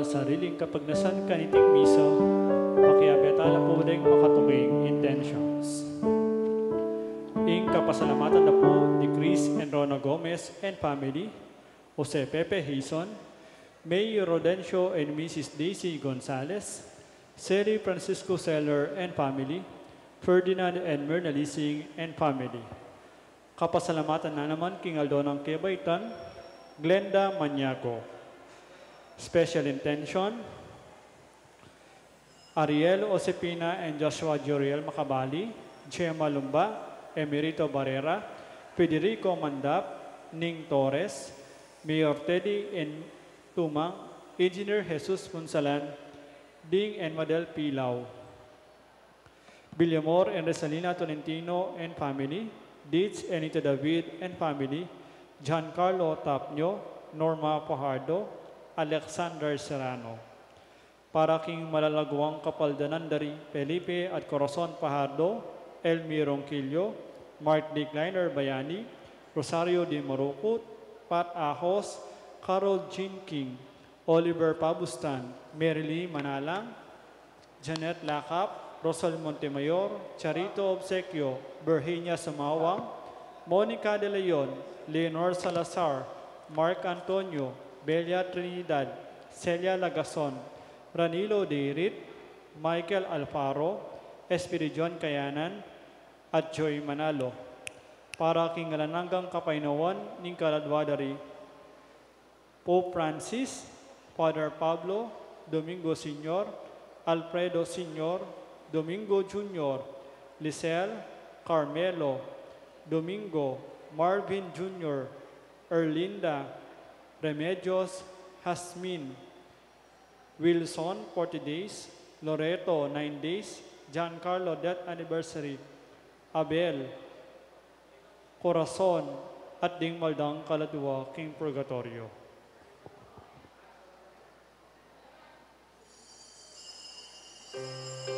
Awan sariling kapagnasan kaniting misa, pakiabetala po ding makatunging intentions. Ing kapasalamatan na po ni Chris and Rona Gomez and family, Jose Pepe Hison, May Rodencio and Mrs. Daisy Gonzalez, Seri Francisco Seller and family, Ferdinand and Myrna Lising and family. Kapasalamatan na naman King Aldonang Kebaitan, Glenda Maniago. Special intention, Ariel Osepina and Joshua Joriel Macabali, Gemma Lumba, Emerito Barrera, Federico Mandap, Ning Torres, Mayor Teddy and Tumang, Engineer Jesus Punsalan, Ding and Madel Pilaw, Villamor and Resalina Tolentino and family, Dietz and Ito David and family, Giancarlo Tapnyo, Norma Pajardo, Alexander Serrano. Para king malalagwang kapaldanan dari Felipe at Corazon Pajardo, Elmi Ronquillo, Mark D. Kleiner Bayani, Rosario de Morocot, Pat Ahos, Carol Jean King, Oliver Pabustan, Merily Manalang, Janet Lacap, Rosal Montemayor, Charito Obsequio, Virginia Samawang, Monica De Leon, Leonor Salazar, Mark Antonio, Belia Trinidad, Celia Lagason, Ranilo Deirit, Michael Alfaro, Espiridion Kayanan, at Joy Manalo. Para king ngalananggang kapainawan ning kaladwadari, Pope Francis, Father Pablo, Domingo Sr., Alfredo Sr., Domingo Jr., Lisel, Carmelo, Domingo, Marvin Jr., Erlinda, Remedios, Hasmin, Wilson, 40 days, Loreto, 9 days, Giancarlo, death anniversary, Abel, Corazon, at Ding Maldang Kaladua, King Purgatorio. Amen.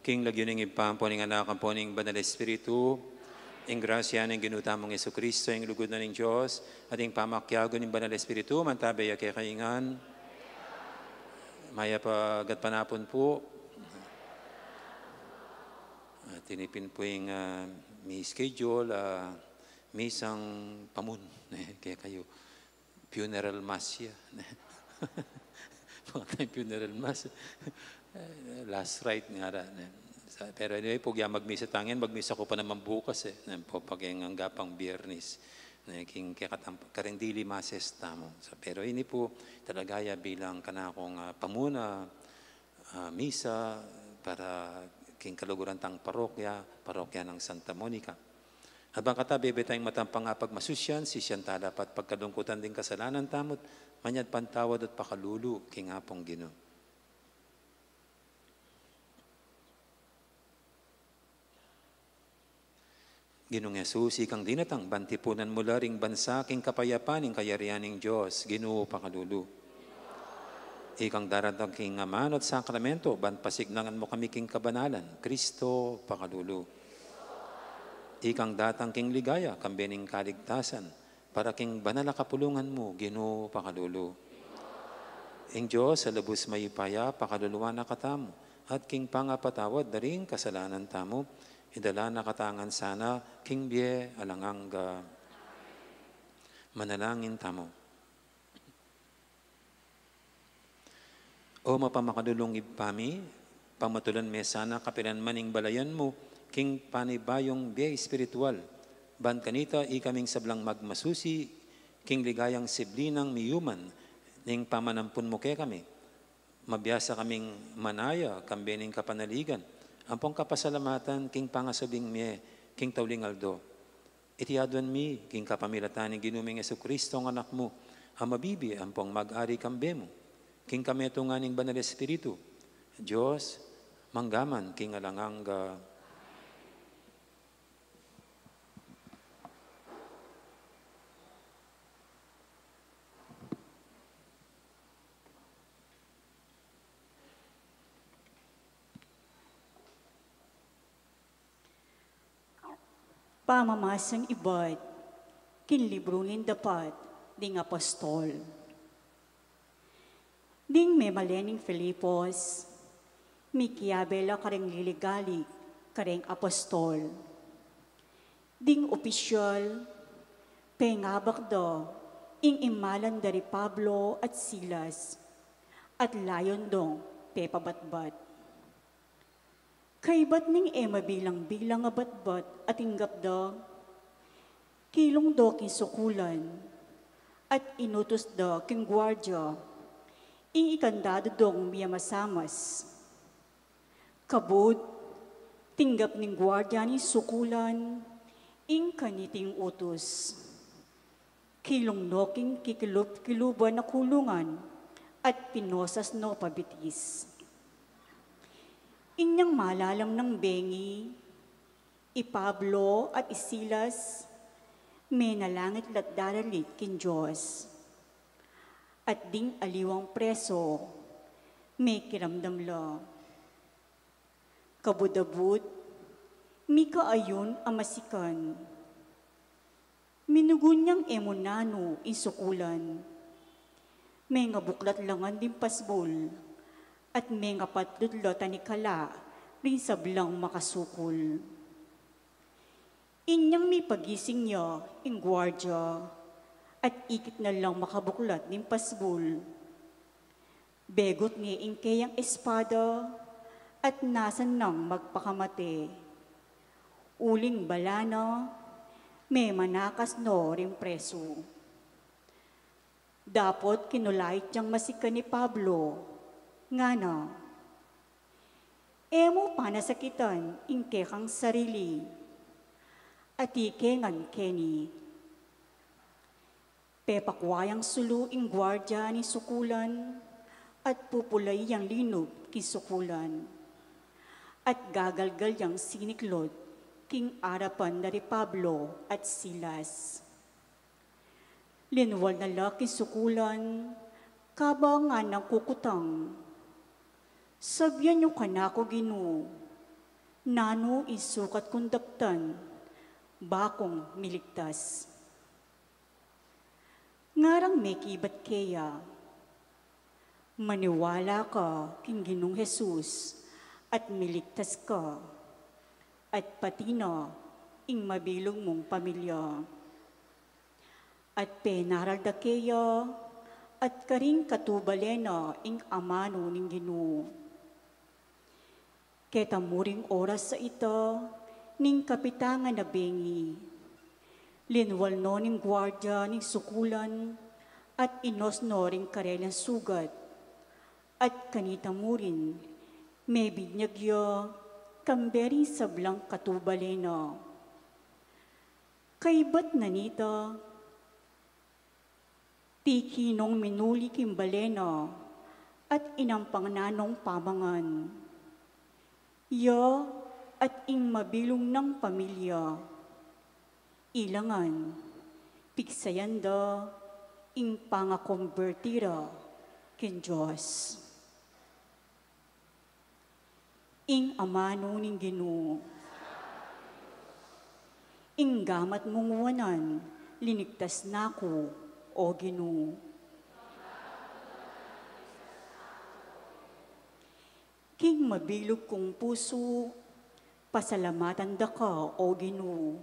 King lagyuning ipampo ning anak ang po ning Banal Espiritu, ing grasya ng ginutamong Yesu Kristo, ing lugod na ng Diyos, at ing pamakyago ng Banal Espiritu, mantabay kay kaingan, maya pagat panapon po, tinipin po yung may schedule, misang pamun, kaya kayo, funeral mass siya. Mga tayong funeral mass. Last rite nga ra. Pero anyway, po magmisa tangin, magmisa ko pa naman bukas po pag ang gapang biyernes. Naging karindili mases tamo. Pero ini po talagaya bilang kanakong pamuna, misa para king kaluguran tang parokya ng Santa Monica. Habang katabi, tayong matampang pagmasusyan, sisyan ta dapat pagkalungkutan din kasalanan tamot, manyad pantawad at pakalulu, king hapong Ginoo. Ginoong Yesus, ikang dinatang bantipunan mula ring bansa, king kapayapan, ing kayarian ng Diyos, Ginoo pakalulu. Ikang daratang king aman at sakramento, banpasiglangan mo kami king kabanalan, Kristo pakalulu. Ikang datang king ligaya, kambening kaligtasan, para king banala kapulungan mo, Ginoo pakalulu. Ing Diyos, sa lubos mayipaya, pakaluluan na katamo, at king pangapatawad na rin kasalanan tamo, idala na katangan sana, king bie alanganga. Manalangin tamo. O mapamakadulong ipami, pamatulan me sana kapilan maning balayan mo, king panibayong bie espiritual, ban kanita ikaming sablang magmasusi, king ligayang siblinang miyuman, ning pamanampun mo kay kami. Mabiyasa kaming manaya, kambening kapanaligan, ampong kapasalamatan, king pangasabing miye, king tauling aldo. Itiadwan mi, king kapamilatan ng ginuming Yesu Kristo ang anak mo, ang mabibi, ampong mag-ari kambe mo, king kameto nga ning Banal Espiritu, Diyos, manggaman, king alanganga. Pamamasang iba't kinlibrunin dapat ding apostol. Ding may malening Filipos, mikiabela kareng liligali kareng apostol. Ding opisyal, pengabak do, ing imalan dari Pablo at Silas, at layon dong pepabatbat. Kay ba't ning mabilang-bilang nga batbat at inggap da, kilong do kisukulan, at inutos da king gwardya, ing ikandado dong miyamasamas. Kabud, tinggap ning gwardya ni sukulan, ing kaniting utos. Kilong no king kiluban na kulungan, at pinosas no pabitis. Inyang malalam ng bengi, Pablo at Silas, may nalangit lat daralit kin Diyos. At ding aliwang preso, may kiramdam la. Kabudabud, mi kaayon amasikan. Minugun niyang emunano isukulan. May nga buklat langan din pasbol, at may nga patludlota ni kala, rin sablang makasukol. Inyang may pagising niya, ing gwardya, at ikit na lang makabuklat ng pasbul. Begot ni ing kayang espada, at nasan nang magpakamate. Uling balana, may manakas no rin preso. Dapot kinulait niyang masika ni Pablo, nga na, emo panasakitan inke kang sarili, at ikengan keni. Pepakwayang sulu ing gwardya ni sukulan, at pupulay yang linog kisukulan, at gagalgal yang siniklod king arapan dari Pablo at Silas. Linwal na laki sukulan, kabangan ng kukutang. Sabyan yung kanako Ginoo, nano isukat kundaktan, bakong miligtas. Ngarang may kibat kaya, maniwala ka king Ginong Jesus at miligtas ka, at pati na ing mabilog mong pamilya. At penaralda kaya, at karing katubalena ing amano ning Ginoo. Keta muring oras sa ito, ning kapitangan na bengi. Linwal no ning gwardya ning sukulan, at inosno ring karelang sugat. At kanita murin, may binyagyo, kamberi sablang katubalena. Kaibat na nita, tikinong minuli kimbalena, at inampang nanong pamangan. Ya at ing mabilong ng pamilya, ilangan, piksayanda, ing pangakonvertira ken Diyos. Ing amano ning Ginoo, ing gamat mong wanan, linigtas nako, o Ginoo. King mabilog kong puso, pasalamatan da ka, o Ginoo.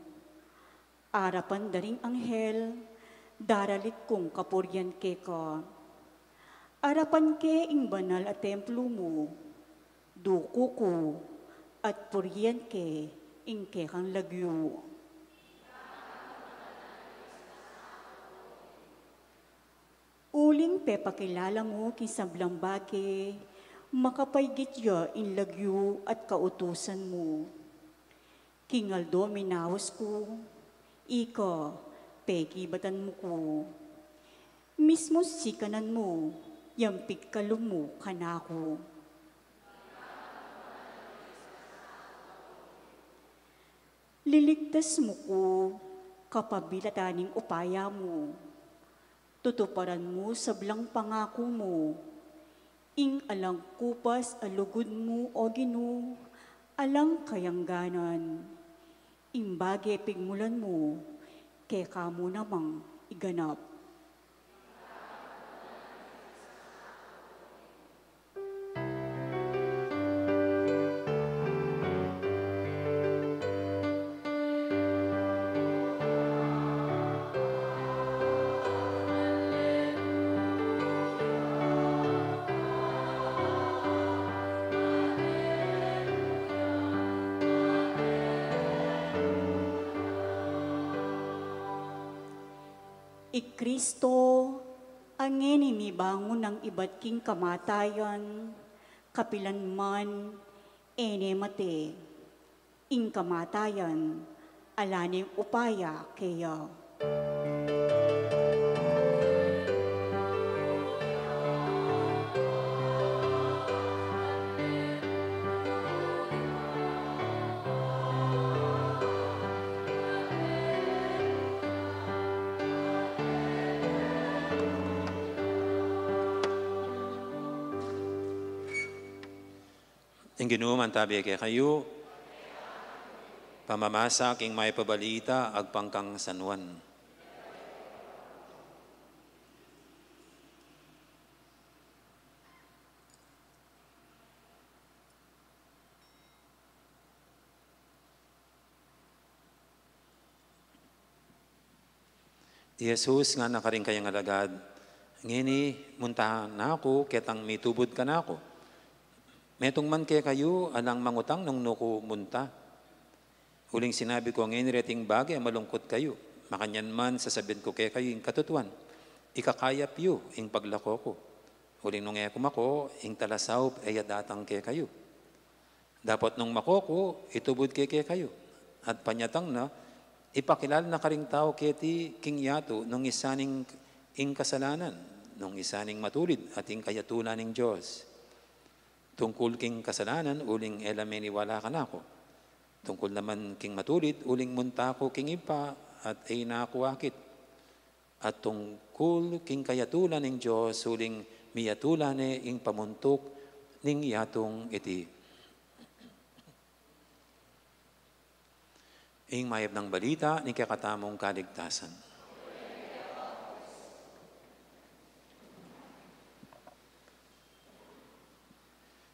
Arapan da ring anghel, daralit kong kapuryan ke ka. Arapan ke ing banal at templo mo, duko ko, at puryan ke ing ke kang lagyo. Uling pepakilala mo kisablang bake, makapaygit ya in lagyo at kautusan mo. Kingaldo minawas ko, ika, pekibatan mo ko. Mismo sikanan mo, yampik kalumo kanako. Liligtas mo ko, kapabilataning upaya mo. Tutuparan mo sablang pangako mo. Ing alang kupas alugod mo, o Ginoo, alang kayangganan. Imbage pigmulan mo, kaya kamo namang iganap. Ikristo, ang inimibangon ng iba't king kamatayan, kapilan man, mate, ing kamatayan, alaning upaya kaya. Ang Ginoo man tabi kay kayo, pamamasa king may pabalita agpangkang sanwan. Di Jesus nga nakaring kayang alagad, ngini muntahan na ako, ketang mitubod ka na ako. Metong man kaya kayo, alang mangutang nung nuko munta. Huling sinabi ko, ngini reting bagay, malungkot kayo. Makanyan man, sasabihin ko kaya kayo, ing katutuan. Ikakayap yu, ing paglako ko. Huling nung ekom ako, ing talasaw, ay datang kaya kayo. Dapat nung makoko, itubod kaya kayo. At panyatang na, ipakilala na karing tao keti king yato nung isaning ing kasalanan, nung isaning matulid at ing kayatulan ng Diyos. Tungkol king kasalanan, uling elameni wala ka na ako. Tungkol naman king matulid, uling munta ko king ipa at ay nakuakit. At tungkol king kayatulan ng Diyos, uling miyatulan ing pamuntok ning yatong iti. ing mayab ng balita ni kakatamong kaligtasan.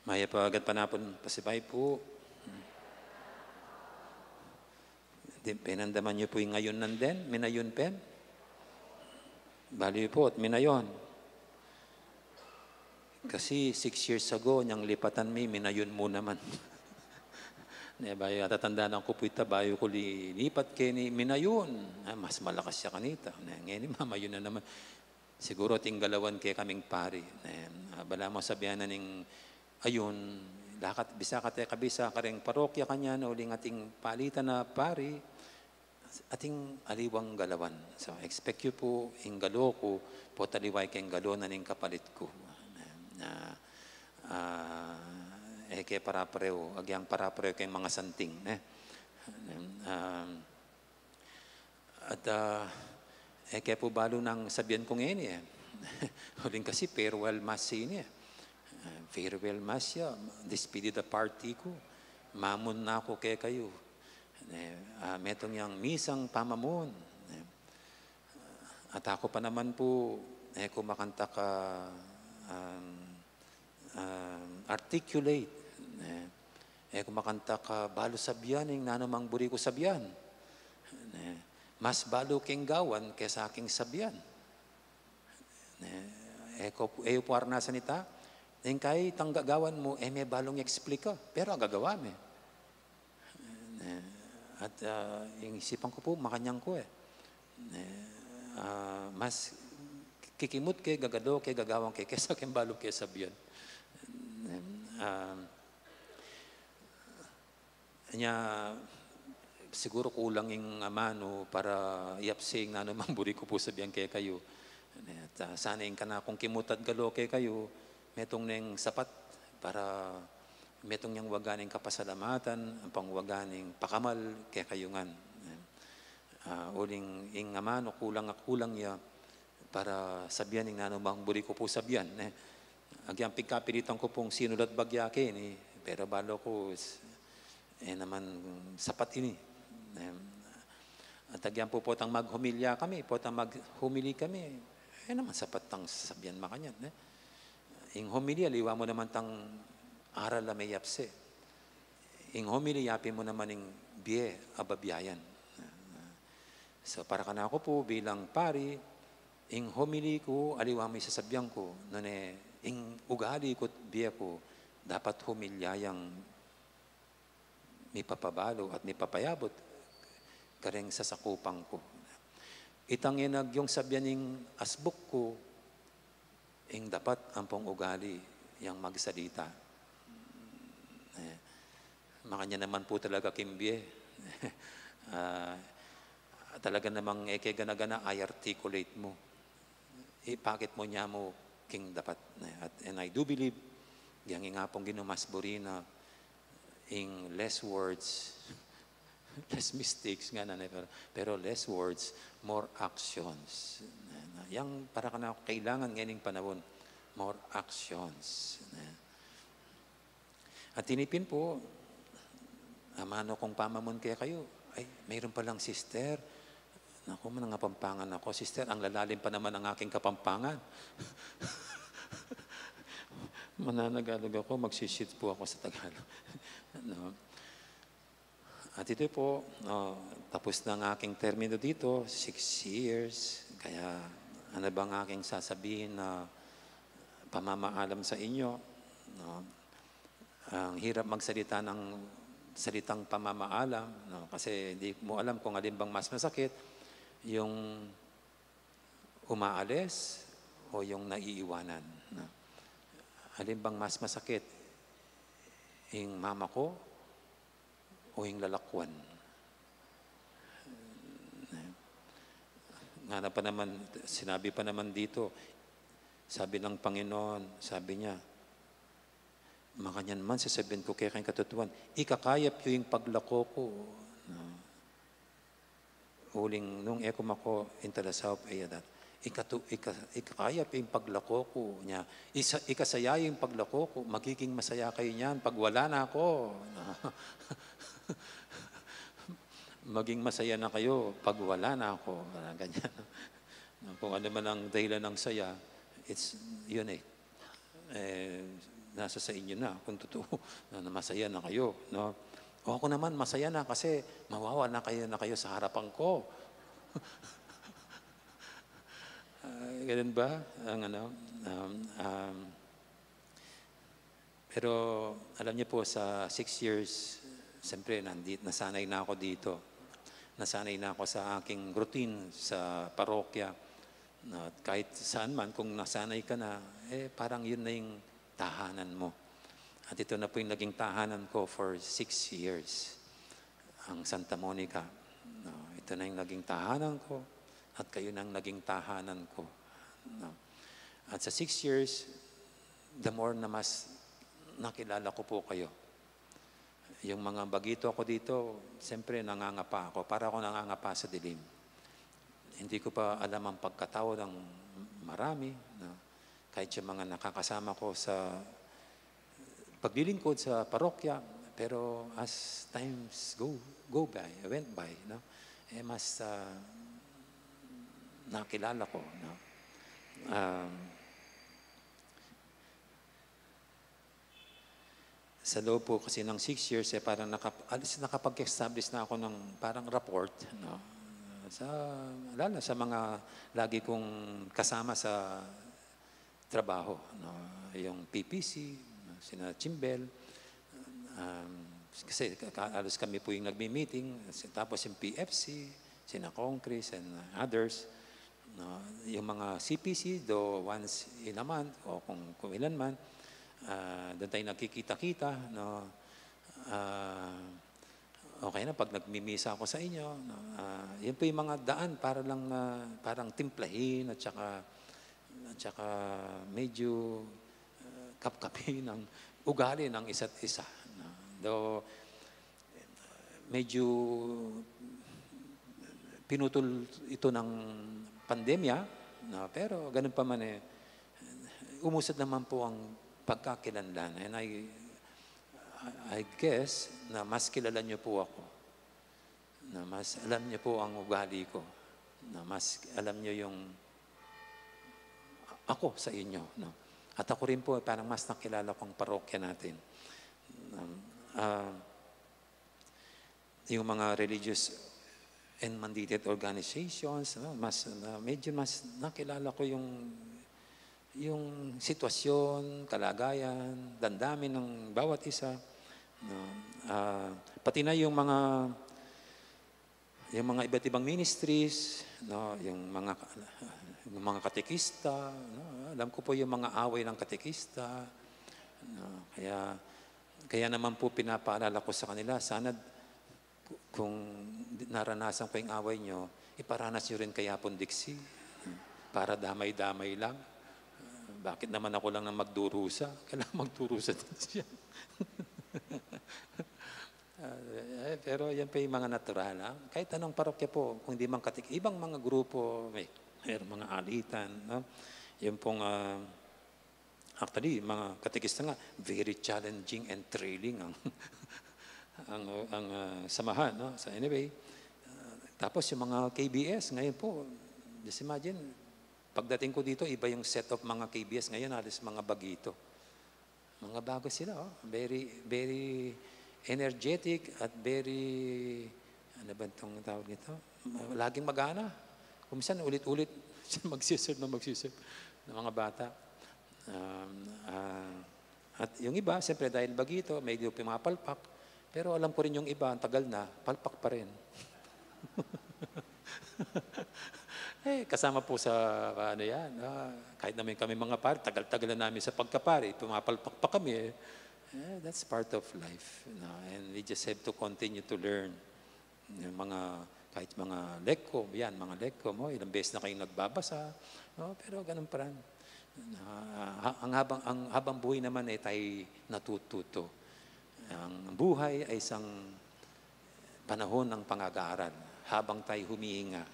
Mayab agad panapon pasibay po. Pinandaman niyo po yung ngayon nanden, minayon pen. Bali po at minayon. Kasi 6 years ago, niyang lipatan mi, minayon mo naman. Bayo tatandaan ko po ita, bayo ko lipat kay ni minayon. Mas malakas siya kanita. Ngayon, mamayon na naman. Siguro tinggalawan kay kaming pari. Bala mo sabihan na ning ayun, lakat bisa ka tayo kabisa ka rin parokya kanya na uling ating palitan na pari, ating aliwang galawan. So, expect you po, inggalo ko, po taliway kayong galo na ning kapalit ko. Kaya parapareo, agyang parapareo kayong mga santing. Kaya po balo ng sabihan ko ngayon Huling kasi farewell mass ini farewell mass ya, despedida party ko. Mamon na ako kaya kayo. Metong yang misang pamamon. At ako pa naman po, kumakanta ka articulate. Kumakanta ka balo sabyan, yung nanamang buri ko sabyan. Mas balo king gawan kaysa aking sabyan. Po arnasan ita, yung kahit ang gagawan mo, may balong explika, pero ang gagawa mo. At yung isipan ko po, makanyang ko mas kikimot kay gagado, kay gagawang kay, kaysa kay balong kay sabyan. Siguro kulang yung mano para iapsing na naman buri ko po sabihan kay kayo. At sana yung kana kung kimutad galo kay kayo, metong neng sapat para metong niyang waganing kapasalamatan, ang pangwaganing pakamal kay kayungan. Uling ing mano kulang ya para sabihan yung nanumang buri ko po sabihan. Agyang pigkapilitan ko pong sinulat bagyakin pero balo ko naman sapat ini. At agyan po potang maghumilya kami, potang maghumili kami, naman sapat tang sabihan makanyan. Ing humili, aliwa mo naman tang aral na may yapse. Ing humili, yapin mo naman ing biye, ababiyayan. So para ka na ako po bilang pari, ing humili ko, aliwa mo sasabihan ko, ing ugali ko, biye ko, dapat humilyayang may papabalo at may papayabot kareng sa sakupang ko. Itang inag yung sabyan ng asbuk ko, ing dapat ampong ugali yung magsalita. Makanya naman po talaga kimbye. Talaga namang ganagana ay articulate mo. Ipakit mo niya mo king dapat. And I do believe, yung nga pong ginumasburi na in less words, less mistakes nga na, pero less words, more actions. Yang para ka na kailangan ngayon panahon, more actions. At tinipin po, amano kong pamamon kaya kayo, ay, mayroon palang sister. Naku, manangapampangan ako. Sister, ang lalalim pa naman ang aking kapampangan. Mananagalog ako, magsisit po ako sa Tagalog. At ito po, tapos na ang aking termino dito, 6 years. Kaya ano bang aking sasabihin na pamamaalam sa inyo? Ang hirap magsalita ng salitang pamamaalam, kasi hindi mo alam kung alin bang mas masakit, yung umaalis o yung naiiwanan. Alin bang mas masakit? Yung mama ko o yung lalakwan? Nga pa naman, sinabi pa naman dito, sabi ng Panginoon, sabi niya, makanyan man sasabihin ko kaya kayong katutuan, ikakayap yung paglako ko. Huling nung ekom ako intalasaw pa iya dat. Ikakayap yung paglako ko niya. Ikasaya yung paglako ko. Magiging masaya kayo niyan pag wala na ako. maging masaya na kayo pag wala na ako. Parang ganyan. Kung ano man ang dahilan ng saya, yun eh. Nasa sa inyo na kung totoo na masaya na kayo. No? O ako naman, masaya na kasi mawawa na kayo sa harapan ko. Ganun ba? Ang ano? Pero alam niyo po, sa 6 years, siyempre nasanay na ako dito. Nasanay na ako sa aking routine sa parokya. At kahit saan man, kung nasanay ka na, parang yun na yung tahanan mo. At ito na po yung naging tahanan ko for 6 years. Ang Santa Monica. No, ito na yung naging tahanan ko. At kayo na ang naging tahanan ko. No. At sa 6 years, the more na mas nakilala ko po kayo. Yung mga bagito ako dito, siyempre nangangapa ako. Para ako nangangapa sa dilim. Hindi ko pa alam ang pagkatao ng marami. No? Kahit yung mga nakakasama ko sa paglilingkod sa parokya. Pero as times went by, no? Mas nakilala ko. No? Sa loob po kasi ng 6 years, parang nakapag-establish na ako ng parang rapport, no? Lalo sa mga lagi kong kasama sa trabaho, no? Yung PPC, sina Chimbel, kasi alos kami po yung nagmi-meeting, tapos yung PFC, sina Congres and others, no? Yung mga CPC, do once in a month, o kung ilan man, doon tayo nagkikita-kita, no? Okay na pag nagmimisa ako sa inyo, no? Yan po yung mga daan para lang parang timplahin at saka medyo kapkapi ng ugali ng isa't isa. No? Though medyo pinutol ito ng pandemya, no? Pero ganun pa man umusad naman po ang pagkakilanlan. And I guess na mas kilala niyo po ako. Na mas alam niyo po ang ugali ko. Na mas alam niyo yung ako sa inyo. No? At ako rin po, parang mas nakilala ko ang parokya natin. Yung mga religious and mandated organizations, no? Medyo mas nakilala ko yung sitwasyon, kalagayan, damdamin ng bawat isa. No? Pati na yung mga iba't ibang ministries, no? yung mga katekista, no? Alam ko po yung mga away ng katekista. No? Kaya naman po pinapaalala ko sa kanila, sana kung naranasan ko yung away nyo, iparanas nyo rin kay Apon Dixie, para damay-damay lang. Bakit naman ako lang nang magdurusa? Kailangan magdurusa din siya. Pero yan pa yung mga natural. Kahit anong parokya po, kung di man ibang mga grupo, may mga alitan. No? Yung pong, actually, mga katikista nga, very challenging and thrilling ang samahan. No? So anyway, tapos yung mga KBS, ngayon po, just imagine, pagdating ko dito, iba yung set of mga KBS. Ngayon, halos mga bagito. Mga bago sila. Oh. Very, very energetic at very, ano ba itong tawag nito? Laging magana. Kung minsan, ulit-ulit, magsiserve ng mga bata. At yung iba, siyempre dahil bagito, medyo pumapalpak. Pero alam ko rin yung iba, ang tagal na, palpak pa rin. Kasama po sa ano yan. Kahit naman kami mga pari, tagal-tagal na namin sa pagkapari, pumapalpak pa kami. That's part of life. You know? And we just have to continue to learn. Yung kahit mga lekkom, yan, mga lekkom, ilang beses na kayong nagbabasa. Pero ganun pa rin. Ang habang buhay naman tayo natututo. Ang buhay ay isang panahon ng pang-aaral habang tayo humihinga.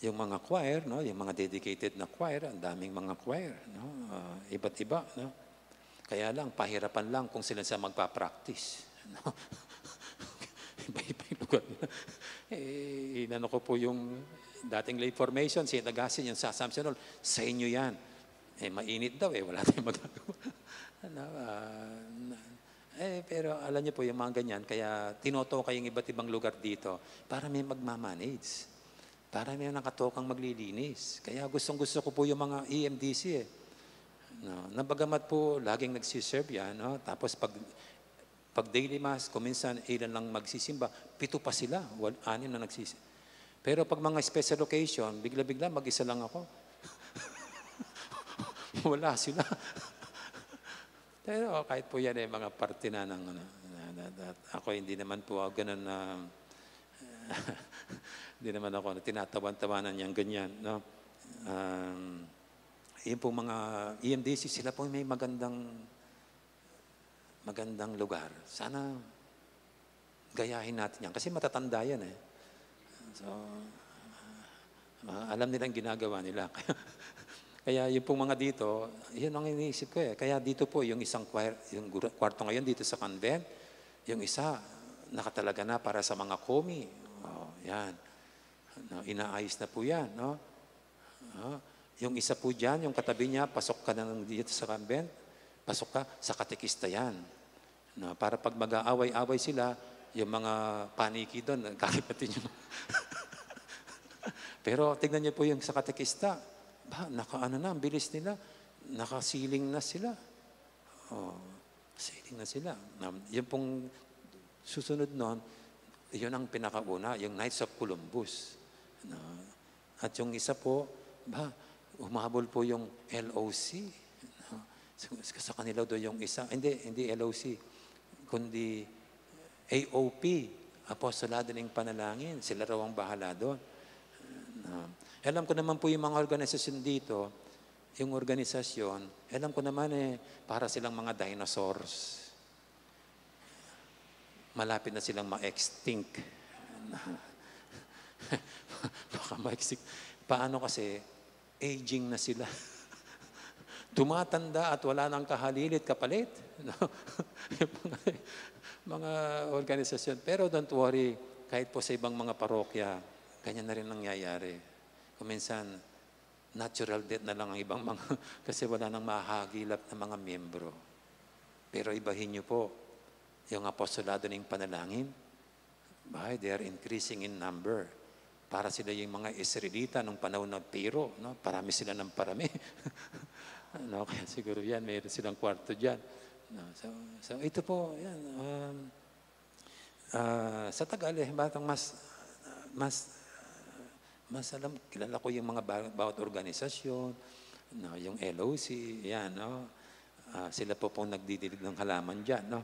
Yung mga choir, no? Yung mga dedicated na choir, ang daming mga choir, no? Iba't iba. No? Kaya lang, pahirapan lang kung sila sa magpa-practice. No? Iba-iba yung lugar nila. Inano ko po yung dating lay formation, sinagasin yung sa Samsonol, sa inyo yan. Mainit daw wala tayong magagawa. Ano, pero alam niyo po yung mga ganyan, kaya tinoto kayong iba't ibang lugar dito para may magmamanage. Para may nakatokang maglilinis. Kaya gustong-gusto ko po yung mga EMDC No, nabagamat po, laging nagsiserve yan. No? Tapos pag daily mass, kuminsan ilan lang magsisimba, 7 pa sila, 6 na nagsisimba. Pero pag mga special occasion, bigla-bigla mag-isa lang ako. Wala sila. Pero kahit po yan mga parte na ng ako hindi naman po ganun na hindi naman ako tinatawan-tawanan niyang ganyan. No? Yun po mga EMDC, sila po may magandang lugar. Sana gayahin natin yan. Kasi matatanda yan So, alam nilang ginagawa nila. Kaya yung pong mga dito, yun ang iniisip ko Kaya dito po, yung isang yung kwarto ngayon dito sa convent, yung isa, nakatalaga na para sa mga komi. Yan. No, inaayos na po yan. No? Yung isa po dyan, yung katabi niya, pasok ka na dito sa convent, pasok ka, sa katekista yan. No, para pag mag-aaway-away sila, yung mga paniki doon, kakapatin yung... Pero tignan niyo po yung sa katekista, nakaano na, ang bilis nila, nakasiling na sila. Siling na sila. Yung pong susunod noon, yun ang pinakauna, yung Knights of Columbus. At yung isa po, umahabol po yung LOC. Sa kanila doon yung isa, hindi LOC, kundi AOP, Apostolado ng Panalangin. Sila raw ang bahala doon. Alam ko naman po yung mga organisasyon dito, yung organisasyon, alam ko naman para silang mga dinosaurs. Malapit na silang ma-extinct. Baka ma-extinct. Paano kasi, aging na sila. Tumatanda at wala nang kahalilit, kapalit. No? mga organisasyon. Pero don't worry, kahit po sa ibang mga parokya, ganyan na rin nangyayari. Kuminsan, natural death na lang ang ibang mga, kasi wala nang mahagilap na mga miyembro. Pero ibahin niyo po, yung apostolado ng panalangin, they are increasing in number. Para sila yung mga Israelita nung panahon ng Pero, no? Parami sila ng parami. No, kaya siguro yan, mayroon silang kwarto dyan. No, so ito po, yan. Sa Tagal, batang mas alam, kilala ko yung mga bawat organisasyon, no, yung LOC, yan, no? Sila po pong nagdidilig ng halaman dyan, no?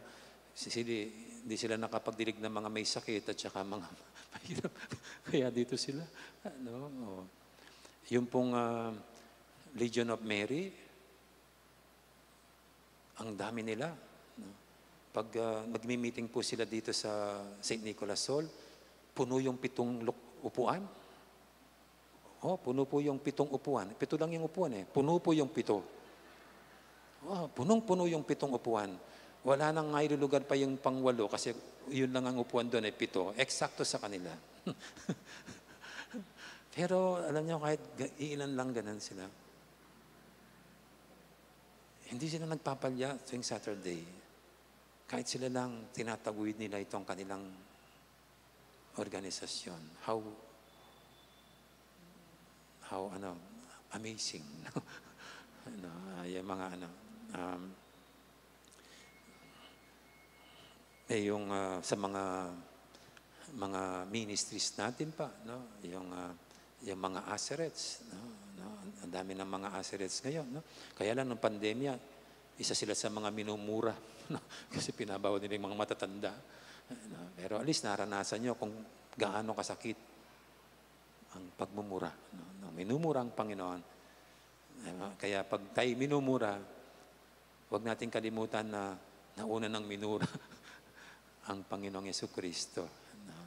Hindi sila nakapagdilig ng mga may sakit at saka mga mahirap. Kaya dito sila. No? Yung pong Legion of Mary, ang dami nila. No? Pag magmi-meeting po sila dito sa St. Nicholas Hall, puno yung 7 upuan. Puno po yung 7 upuan. 7 lang yung upuan Puno po yung 7. Punong-puno yung 7 upuan. Wala nang lugar pa yung pang-8 kasi yun lang ang upuan doon 7. Eksakto sa kanila. Pero alam niyo, kahit ilan lang ganun sila, hindi sila nagpapalya tuwing Saturday. Kahit sila lang, tinataguyod nila itong kanilang organisasyon. How amazing. Yung mga yung sa mga ministries natin pa, no? Yung mga asserets, no? Ang dami ng mga asserets ngayon, no? Kaya lang nung pandemya, isa sila sa mga minumura, no? Kasi pinabawal nila yung mga matatanda. No? Pero at least naranasan nyo kung gaano kasakit ang pagmumura, no? Minumura ang Panginoon. Kaya pag tayo minumura, huwag natin kalimutan na nauna ng minura ang Panginoong Jesucristo. No?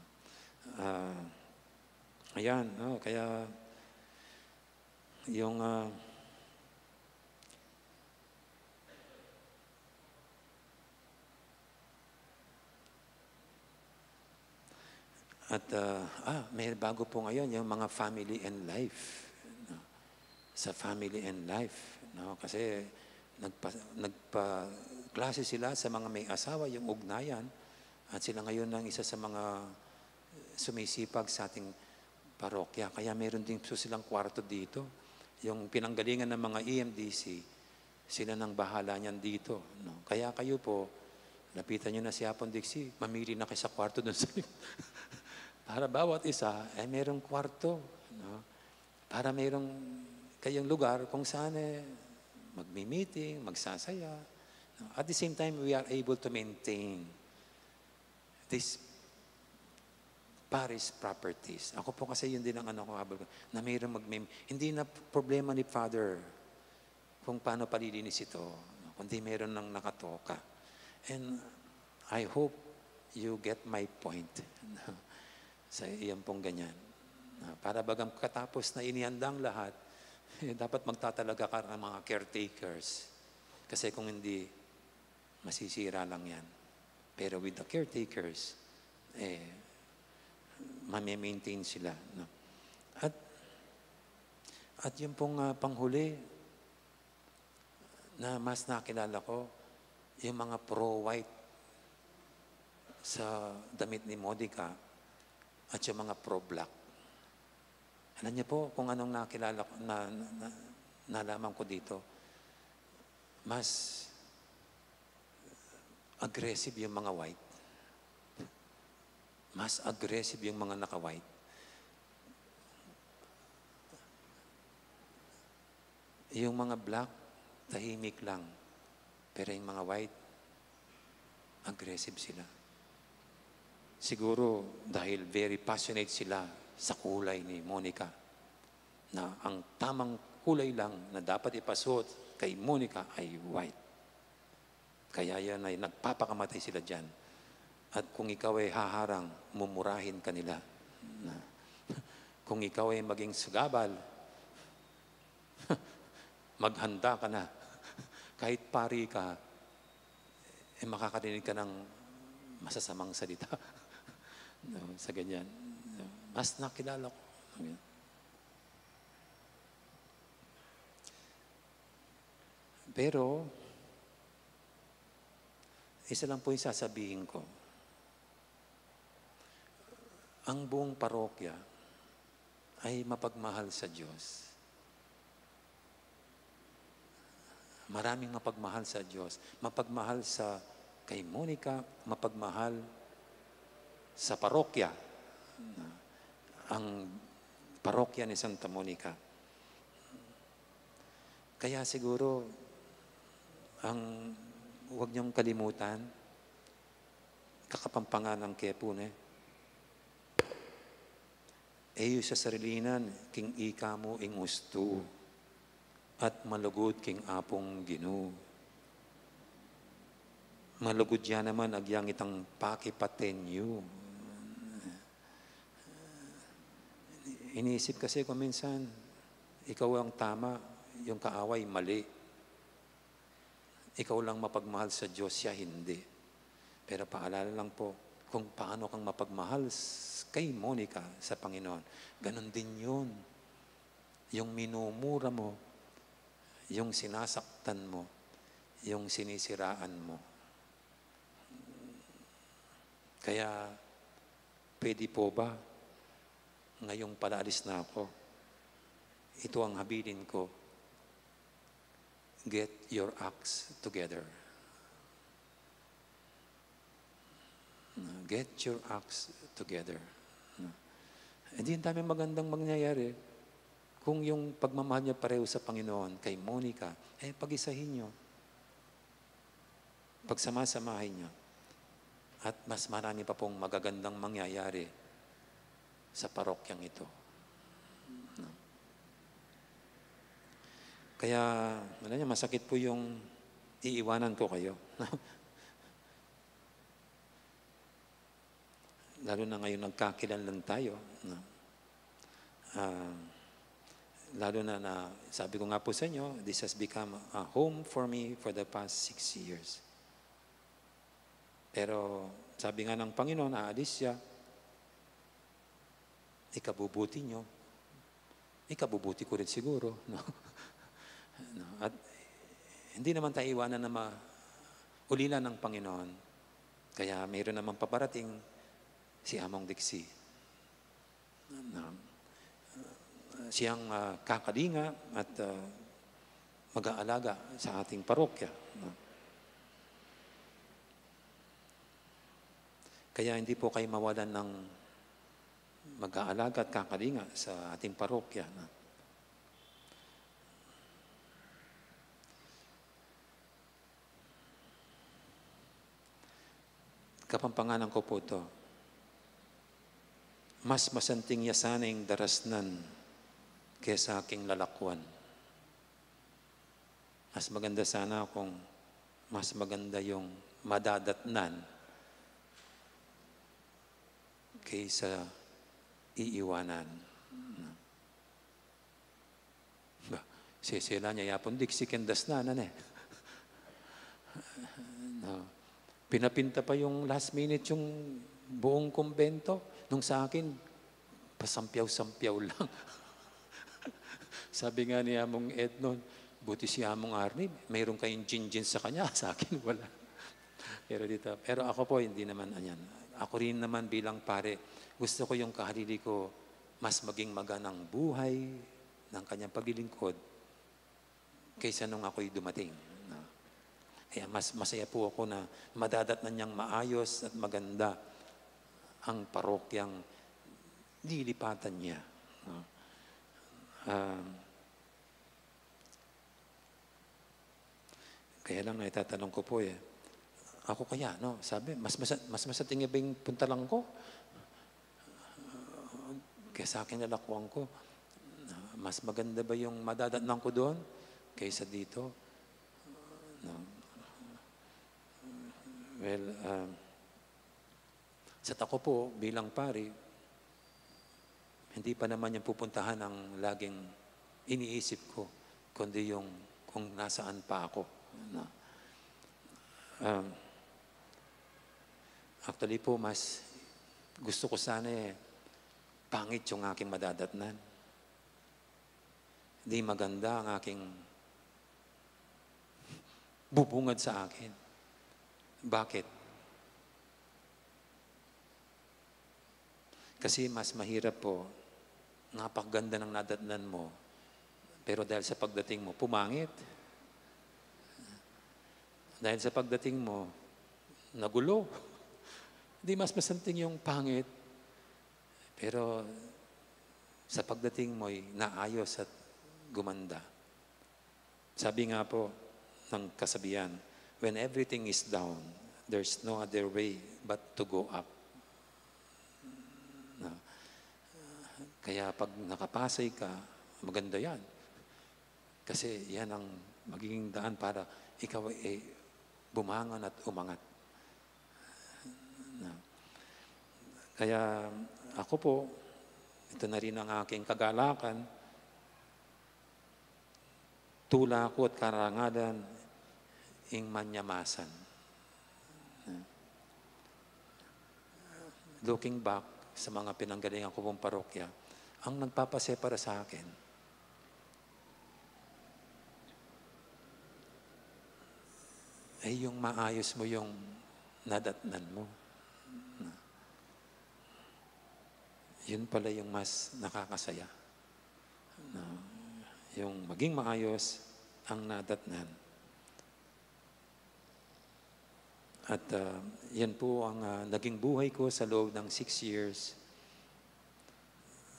Ayan, no? Kaya yung At may bago po ngayon yung mga family and life. No? Sa family and life. No? Kasi nagpa-klase sila sa mga may asawa, yung ugnayan. At sila ngayon ang isa sa mga sumisipag sa ating parokya. Kaya meron din po silang kwarto dito. Yung pinanggalingan ng mga EMDC, sila nang bahala niyan dito. No? Kaya kayo po, lapitan nyo na si Apon Dixie, mamili na kayo sa kwarto dun sa para bawat isa ay merong kwarto. No? Para merong kayong lugar kung saan magmi-meeting, magsasaya. No? At the same time, we are able to maintain this parish properties. Ako po kasi yun din ang ano ko habol ko, na mayroong hindi na problema ni Father kung paano palilinis ito, kundi meron ng nakatoka. And I hope you get my point. Sa iyan pong ganyan. Para bagang katapos na inihandang lahat, dapat magtatalaga ka ng mga caretakers. Kasi kung hindi, masisira lang yan. Pero with the caretakers, mami-maintain sila. No? At yung pong panghuli, na mas nakilala ko, yung mga pro-white sa damit ni Modica at yung mga pro-black. Alam niyo po kung anong nakilala ko, nalaman ko dito, mas aggressive yung mga white. Mas aggressive yung mga naka-white. Yung mga black, tahimik lang. Pero yung mga white, aggressive sila. Siguro dahil very passionate sila sa kulay ni Monica, na ang tamang kulay lang na dapat ipasuot kay Monica ay white. Kaya yan ay nagpapakamatay sila dyan. At kung ikaw ay haharang, mumurahin ka nila. Kung ikaw ay maging sugabal, maghanda ka na. Kahit pari ka, makakarinig ka ng masasamang salita. No, sa ganyan. Mas nakilala ko. Pero, isa lang po yung sasabihin ko. Ang buong parokya ay mapagmahal sa Diyos. Maraming mapagmahal sa Diyos. Mapagmahal sa kay Monica, mapagmahal sa parokya. Ang parokya ni Santa Monica. Kaya siguro, huwag niyong kalimutan, kakapampangan ng Kepune. Eyo sa sarilinan, king ika mo ing usto, at malugod king apong Ginoo. Malugod yan naman, agyang itang pakipatenyo. Iniisip kasi kung minsan, ikaw ang tama, yung kaaway mali. Ikaw lang mapagmahal sa Diyos, siya hindi. Pero paalala lang po, kung paano kang mapagmahal kay Monica sa Panginoon, ganon din yun. Yung minumura mo, yung sinasaktan mo, yung sinisiraan mo. Kaya, pwede po ba, ngayong palaalis na ako, ito ang habilin ko, get your acts together. Get your acts together. Hindi ang dami magandang mangyayari kung yung pagmamahal niya pareho sa Panginoon kay Monica, pag-isahin niyo. Pagsamasamahin niyo. At mas marami pa pong magagandang mangyayari sa parokyang ito. Kaya, alam niyo, masakit po yung iiwanan ko kayo. Lalo na ngayon nagkakilanlan tayo. Lalo na sabi ko nga po sa inyo, this has become a home for me for the past 6 years. Pero sabi nga ng Panginoon, aalis siya. ikabubuti nyo, ikabubuti ko rin siguro. No? No? At hindi naman tayo iwanan na ulilan ng Panginoon. Kaya mayroon naman paparating si Among Dixie. Siyang kakalinga at mag-aalaga sa ating parokya. No? Kaya hindi po kayo mawalan ng mag-aalaga at kakalinga sa ating parokya. No? Kapampanganan ko po ito. Mas masanting yasaning darasnan kesa aking lalakwan. Mas maganda sana kung mas maganda yung madadatnan kaysa iiwanan. Sisila niya yapon diksi kendas na no? Pinapinta pa yung last minute yung buong kumbento. Nung sa akin, pasampyaw-sampyaw lang. Sabi nga ni Among Ed noon, buti si Among Arnie, mayroon kayong gin-gin sa kanya, sa akin wala. Pero ako po, hindi naman anyan. Ako rin naman bilang pare, gusto ko yung kahalili ko mas maging maganang buhay ng kanyang paglilingkod kaysa nung ako'y dumating. Kaya mas masaya po ako na madadatnan niyang maayos at maganda ang parokyang lilipatan niya. Kaya lang naitatanong ko po ako kaya, no? Sabi, mas masating ba yung puntalang ko? Kaya sa akin nalakwang ko, mas maganda ba yung madadatnan ko doon kaysa dito? No. Well, sa tako po, bilang pari, hindi pa naman yung pupuntahan ang laging iniisip ko, kundi yung kung nasaan pa ako. No. Actually po, mas gusto ko sana pangit yung aking madadatnan. Hindi maganda ang aking bubungad sa akin. Bakit? Kasi mas mahirap po, napakaganda ng nadatnan mo, pero dahil sa pagdating mo, pumangit. Dahil sa pagdating mo, nagulo. Hindi mas masanting yung pangit, pero sa pagdating mo'y naayos at gumanda. Sabi nga po ng kasabihan, when everything is down, there's no other way but to go up. No. Kaya pag nakapasay ka, maganda yan. Kasi yan ang magiging daan para ikaw ay bumangon at umangat. No. Kaya ako po, ito na rin ang aking kagalakan, tula ko at karangalan, ing manyamasan. Looking back sa mga pinanggalingan ko pong parokya, ang nagpapasepara sa akin, ay yung maayos mo yung nadatnan mo. Yun pala yung mas nakakasaya. Yung maging maayos ang nadatnan. At yan po ang naging buhay ko sa loob ng 6 years.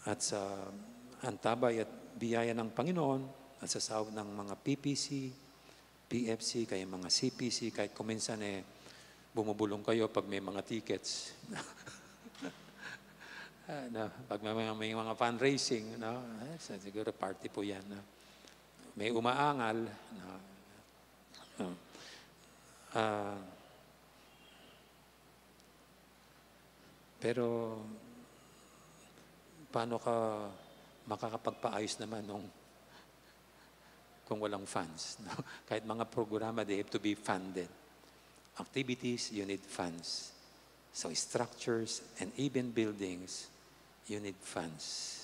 At sa antabay at biyaya ng Panginoon at sa sahod ng mga PPC, PFC, kaya mga CPC, kahit kuminsan bumubulong kayo pag may mga tickets. Pag may mga fundraising, siguro party po yan. May umaangal. Pero paano ka makakapagpaayos naman kung walang funds? No? Kahit mga programa, they have to be funded. Activities, you need funds. So structures and even buildings, you need funds.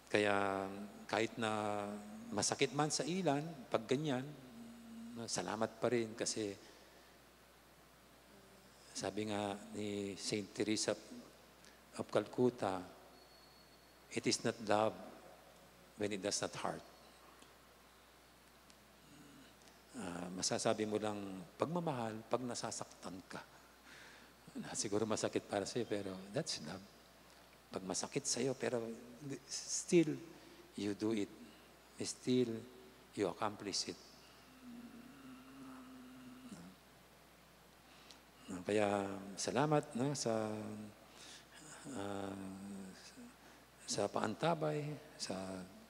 Kaya kahit na masakit man sa ilan, pag ganyan, salamat pa rin kasi sabi nga ni Saint Teresa of Calcutta, it is not love when it does not hurt. Masasabi mo lang pagmamahal pag nasasaktan ka. Siguro masakit para sa'yo, pero that's love. Pag masakit sa'yo, pero still, you do it. Still, you accomplish it. Kaya, salamat sa paantabay, sa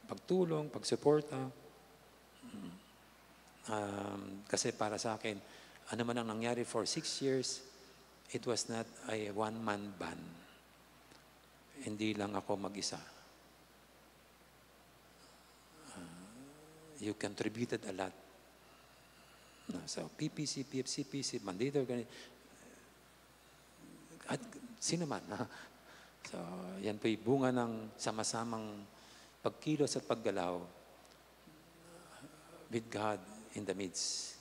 pagtulong, pagsuporta. Kasi para sa akin, ano man ang nangyari for 6 years, it was not a one-man band. Hindi lang ako mag-isa. You contributed a lot. So, PPC, PFCPC, Mandator, at sino man. So, yan po'y bunga ng sama-samang pagkilos at paggalaw with God in the midst.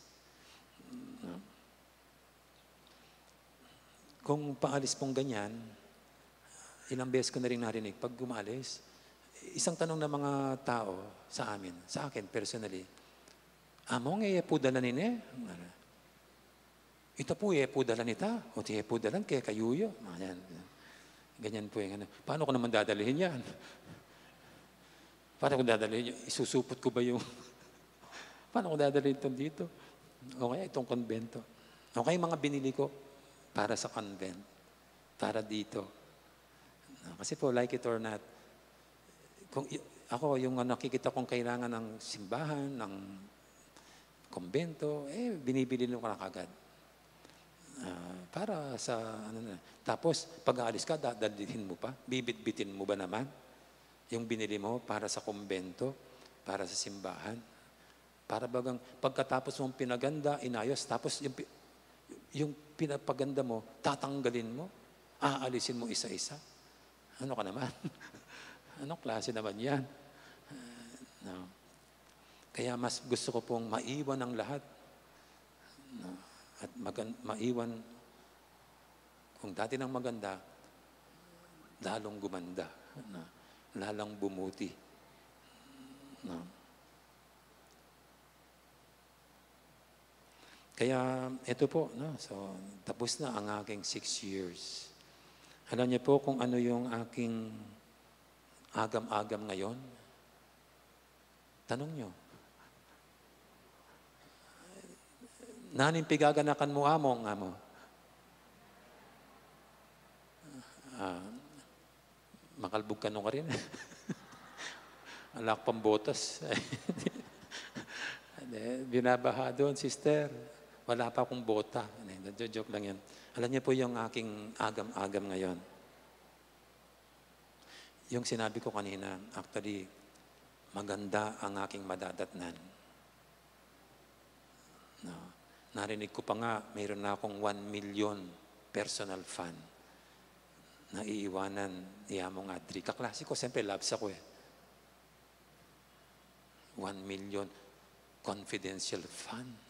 Kung paalis pong ganyan, ilang beses ko na rin narinig, pag gumalis, isang tanong ng mga tao sa amin, sa akin personally, among po dala nini? Ito po po dala nita, o tiye po dalan kaya kayuyo. Ganyan po yung ano. Paano ko naman dadalhin yan? Paano ko dadalhin yan? Isusupot ko ba yung... Paano ko dadalhin ito dito? O kaya itong konbento. O kaya mga binili ko para sa convent, para dito. Kasi po, like it or not, kung ako, yung nakikita kong kailangan ng simbahan, ng kumbento, binibili ko na kagad. Para sa, tapos, pag aalis ka, dadalhin mo pa? Bibit-bitin mo ba naman? Yung binili mo para sa kumbento, para sa simbahan? Para bagang, pagkatapos mong pinaganda, inayos, tapos yung pinapaganda mo, tatanggalin mo, aalisin mo isa-isa. Ano ka naman? Anong klase naman yan? No. Kaya mas gusto ko pong maiwan ang lahat. No. At maiwan, kung dati nang maganda, lalong gumanda. No. Lalong bumuti. No. Kaya ito po, no? So, tapos na ang aking 6 years. Alam niyo po kung ano yung aking agam-agam ngayon? Tanong niyo. Nanin pigaganakan mo among amo? Makalbog ka nung ka rin. Alak pang botas. Binabaha doon, sister. Wala pa akong bota. Joke lang yan. Alam niyo po yung aking agam-agam ngayon. Yung sinabi ko kanina, actually, maganda ang aking madadatnan. No. Narinig ko pa nga, mayroon na akong 1 million personal fund na iiwanan ni Among Adri. Kaklase ko, siyempre, labs ako eh. 1 million confidential fund.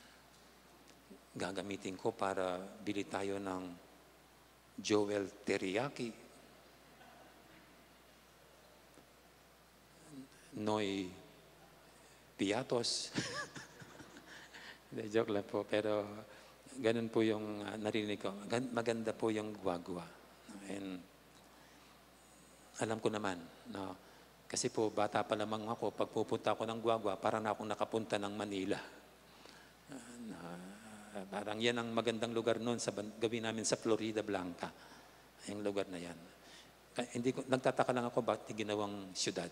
Gagamitin ko para bili tayo ng Joel Teriyaki, Noy Piatos. Joke lang po, pero ganun po yung narinig ko. Maganda po yung guwagwa. And alam ko naman, no, kasi po bata pa lamang ako, pag pupunta ako ng guwagwa, parang na akong nakapunta ng Manila. Parang yan ang magandang lugar noon sa gawin namin sa Florida Blanca. Yung lugar na yan. Nagtataka lang ako bakit ginawang syudad.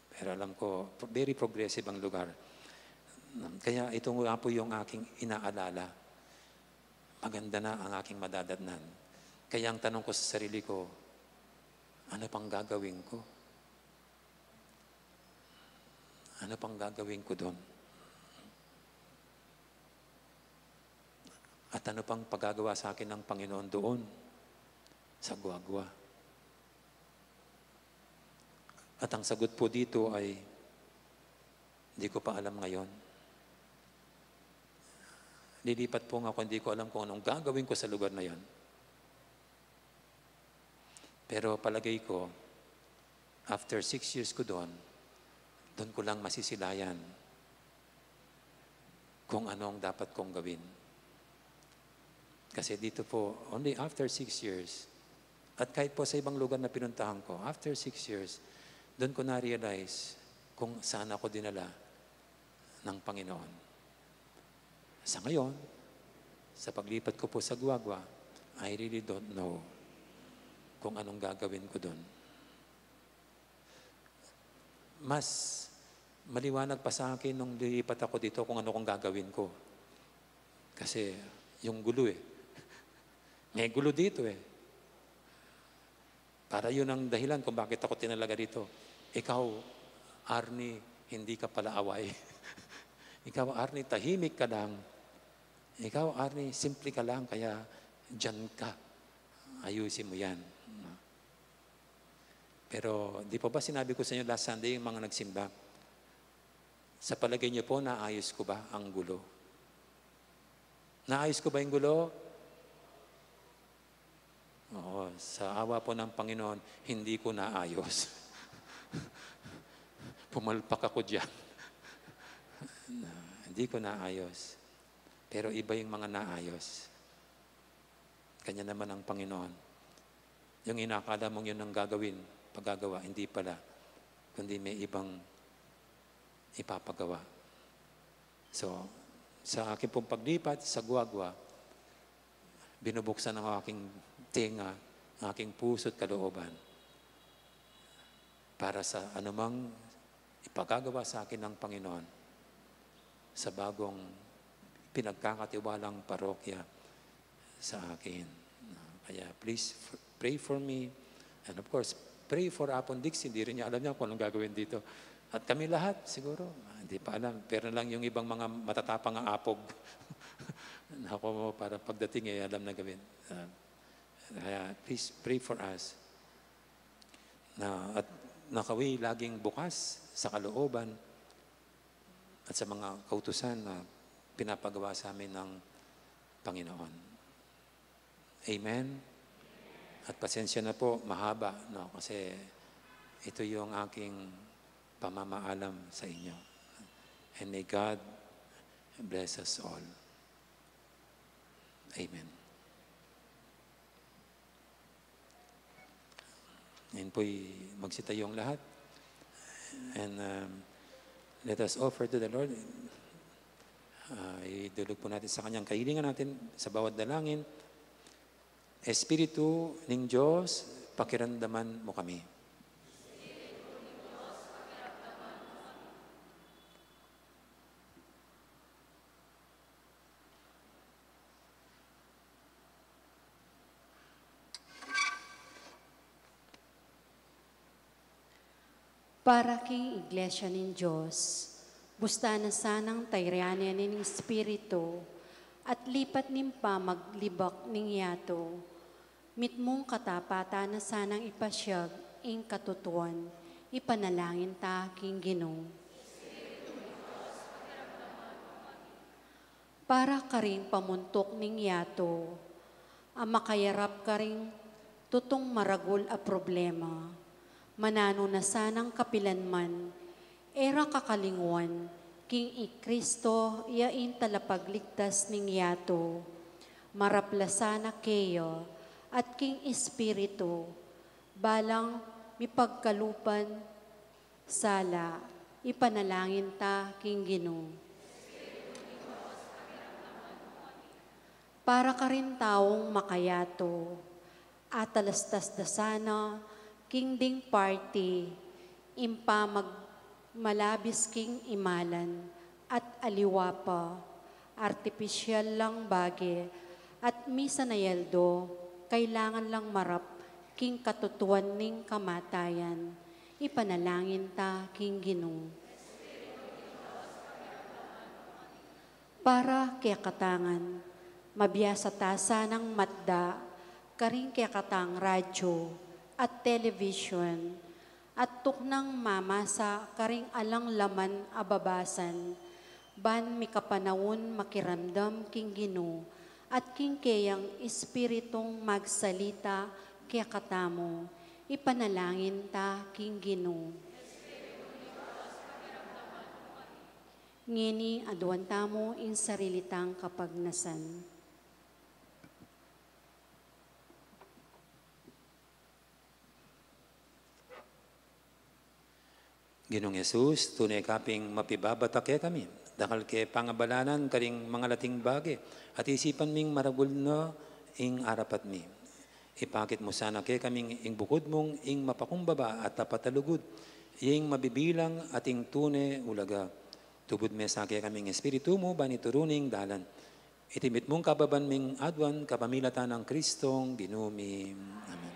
Pero alam ko, very progressive ang lugar. Kaya ito nga po yung aking inaalala. Maganda na ang aking madadatnan. Kaya ang tanong ko sa sarili ko, ano pang gagawin ko? Ano pang gagawin ko doon? At ano pang pagagawa sa akin ng Panginoon doon? Sa guwagwa. At ang sagot po dito ay, hindi ko pa alam ngayon. Lilipat po nga ako, hindi ko alam kung anong gagawin ko sa lugar na yon. Pero palagay ko, after 6 years ko doon ko lang masisilayan kung anong dapat kong gawin. Kasi dito po, only after 6 years, at kahit po sa ibang lugar na pinuntahan ko, after 6 years, doon ko na-realize kung saan ako dinala ng Panginoon. Sa ngayon, sa paglipat ko po sa Guagua, I really don't know kung anong gagawin ko doon. Mas maliwanag pa sa akin nung lilipat ako dito kung ano kong gagawin ko. Kasi yung gulo May gulo dito Para yun ang dahilan kung bakit ako tinalaga dito. Ikaw, Arnie, hindi ka pala away. Ikaw, Arnie, tahimik ka lang. Ikaw, Arnie, simple ka lang, kaya dyan ka. Ayusin mo yan. Pero di pa ba sinabi ko sa inyo last Sunday yung mga nagsimba? Sa palagay niyo po, naayos ko ba ang gulo? Naayos ko ba yung gulo? Oo, sa awa po ng Panginoon, hindi ko naayos. Pumalpak ako dyan. Hindi ko naayos. Pero iba yung mga naayos. Kanya naman ang Panginoon. Yung inakala mong yun ang gagawin, paggagawa, hindi pala, kundi may ibang ipapagawa. So, sa aking pong paglipat sa Guagua, binubuksan ang aking tenga, ang aking puso't kalooban para sa anumang ipagagawa sa akin ng Panginoon sa bagong pinagkakatiwalang parokya sa akin. Kaya please pray for me, and of course, pray for Apon Dix. Hindi rin niya alam niya kung anong gagawin dito. At kami lahat, siguro, hindi pa alam. Pero lang yung ibang mga matatapang ang apog. Ako mo, para pagdating alam na gawin. Kaya please pray for us. At nakawi laging bukas sa kalooban at sa mga kautusan na pinapagawa sa amin ng Panginoon. Amen? At pasensya na po, mahaba, kasi ito yung aking pamamaalam sa inyo. And may God bless us all. Amen. Ngayon po'y magsitayong lahat. And let us offer to the Lord. Idulog po natin sa kanyang kahilingan natin sa bawat dalangin. Espiritu ng Diyos, pakiramdaman mo kami. Para kay Iglesia ng Diyos, busta na sanang tayryanan ng Espiritu, at lipat nimpa maglibak ning yato, mitmong katapatan na sanang ipasyag ing katutuan, ipanalangin ta king Ginoo. Para karing pamuntok ning yato, ang makayarap karing tutong maragul a problema, manano na sanang kapilanman, era kakalingwan, king Kristo yain talapagligtas ning yato, maraplasana keyo, at king Espiritu, balang mipagkalupan, sala, ipanalangin ta king Ginoo. Para ka rin taong makayato, atalastas dasana, king ding party, impa malabis king imalan, at aliwapa, artipisyal lang bagi, at misa na yeldo, kailangan lang marap, king katutuan ning kamatayan, ipanalangin ta king Ginoo. Para kaya katangan, mabiyasa tasa ng matda, karing kaya katang radyo, at television, at tuknang mama sa karing alang laman ababasan, ban mi kapanawon makiramdam king Ginoo, at king kayang espiritong magsalita kaya katamo, ipanalangin ta king Ginoo. Ngini aduan tamo in sarilitang kapagnasan. Ginong Yesus, tunay kaping mapibabata kaya kami. Dakal ke pangabalanan karing mga lating bagi at isipan ming maragul na ing arapat mi. Ipakit mo sana kaya kaming ing bukod mong ing mapakumbaba at tapatalugod, ing mabibilang at ing tunay ulaga. Tubod me sa kaya kaming espiritu mo, banituruning dalan. Itimit mong kababan ming adwan, kapamilatan ng Kristong ginumi. Amen.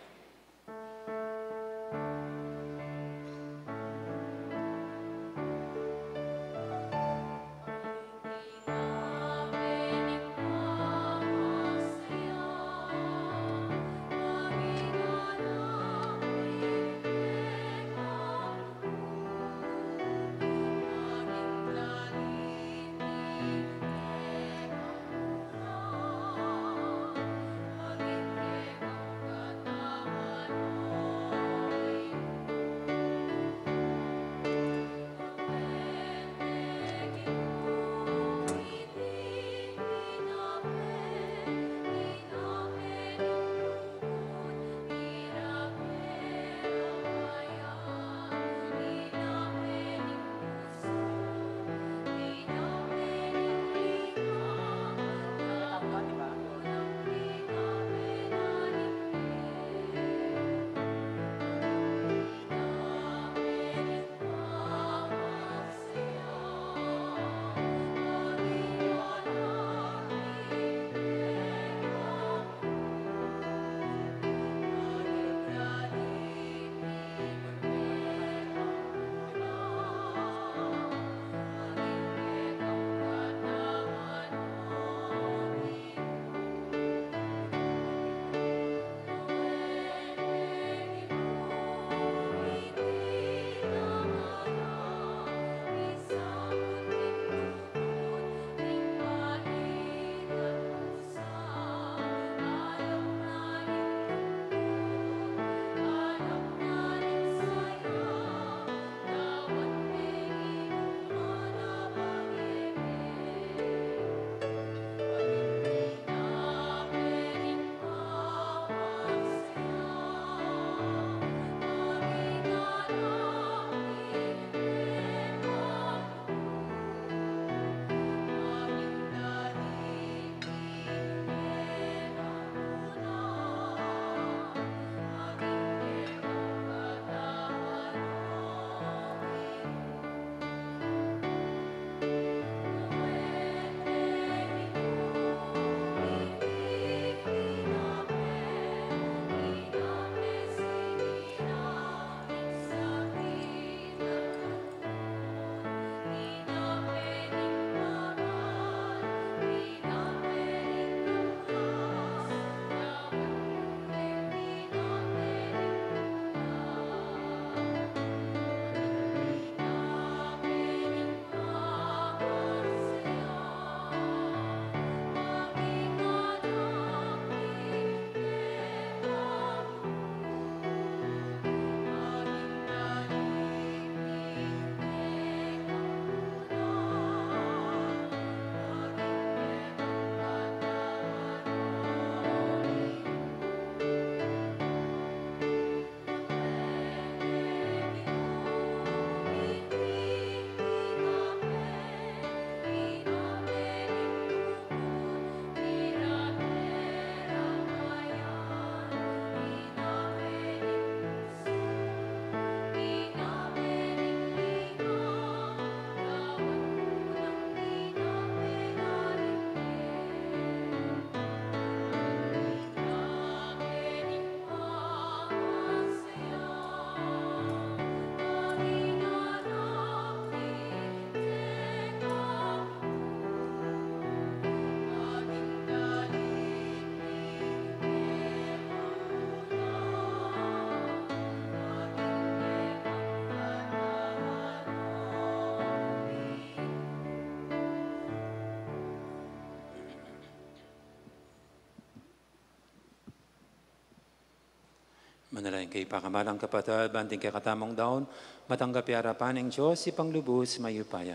Manalangin kay pakamalang kapatid, banting kay katamong daon, matanggap harapan ng Diyos, si panglubos, mayupaya.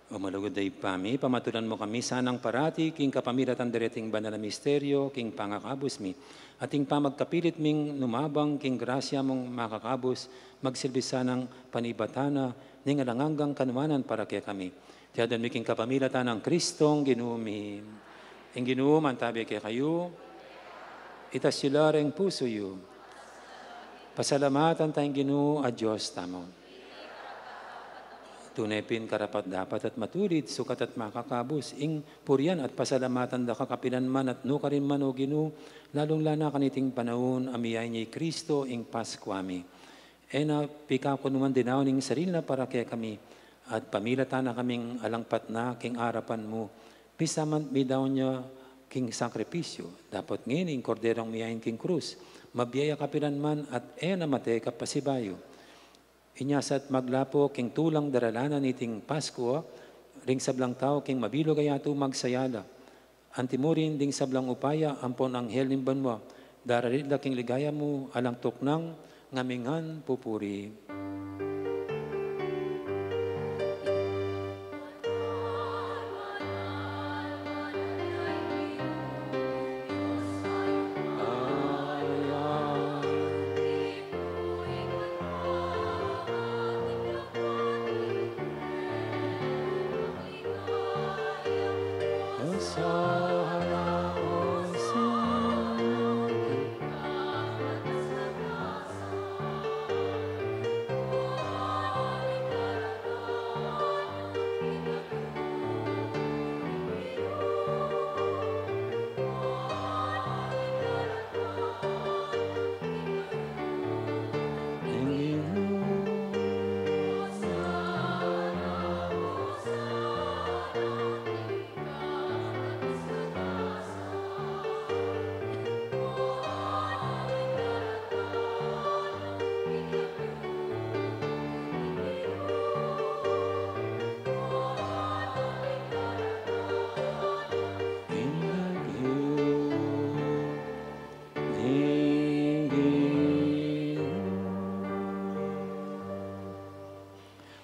O malugod day pami, pamatulan mo kami sanang parati, king kapamilatan direting banal na misteryo, king pangakabos mi. Ating pamagkapilit ming numabang, king grasya mong makakabos, magsilbi sanang panibatana, ning alanganggang kanumanan para kaya kami. Tiyadan mi king kapamilatan ng Kristong ginumi. Ing ginuum ang tabi kaya kayo, itasilareng puso yu. Pasalamatan tayong Ginoo a Diyos tamo. Tunepin karapat dapat at matulid, sukat at makakabos, ing purian at pasalamatan da kakapilan man at nukarin man o Ginoo, lalong lana kaniting panahon, amiyay niya Kristo, ing Paskwami. Na pika ko naman dinaw ning sarili na para kaya kami, at pamilata na kaming alangpat na king arapan mo, pisaman mi daw niya king sakripisyo, dapat ngayon ing korderong miyahin king krus, mabiyaya kapilan man at namatay kapasibayo. Inyasat maglapo king tulang daralanan iting Pasko, ring sablang tao king mabilog ayato magsayala. Antimurin ding sablang upaya, ampon anghel ng banwa, dararit king ligaya mo, alang tuknang ngamingan pupuri.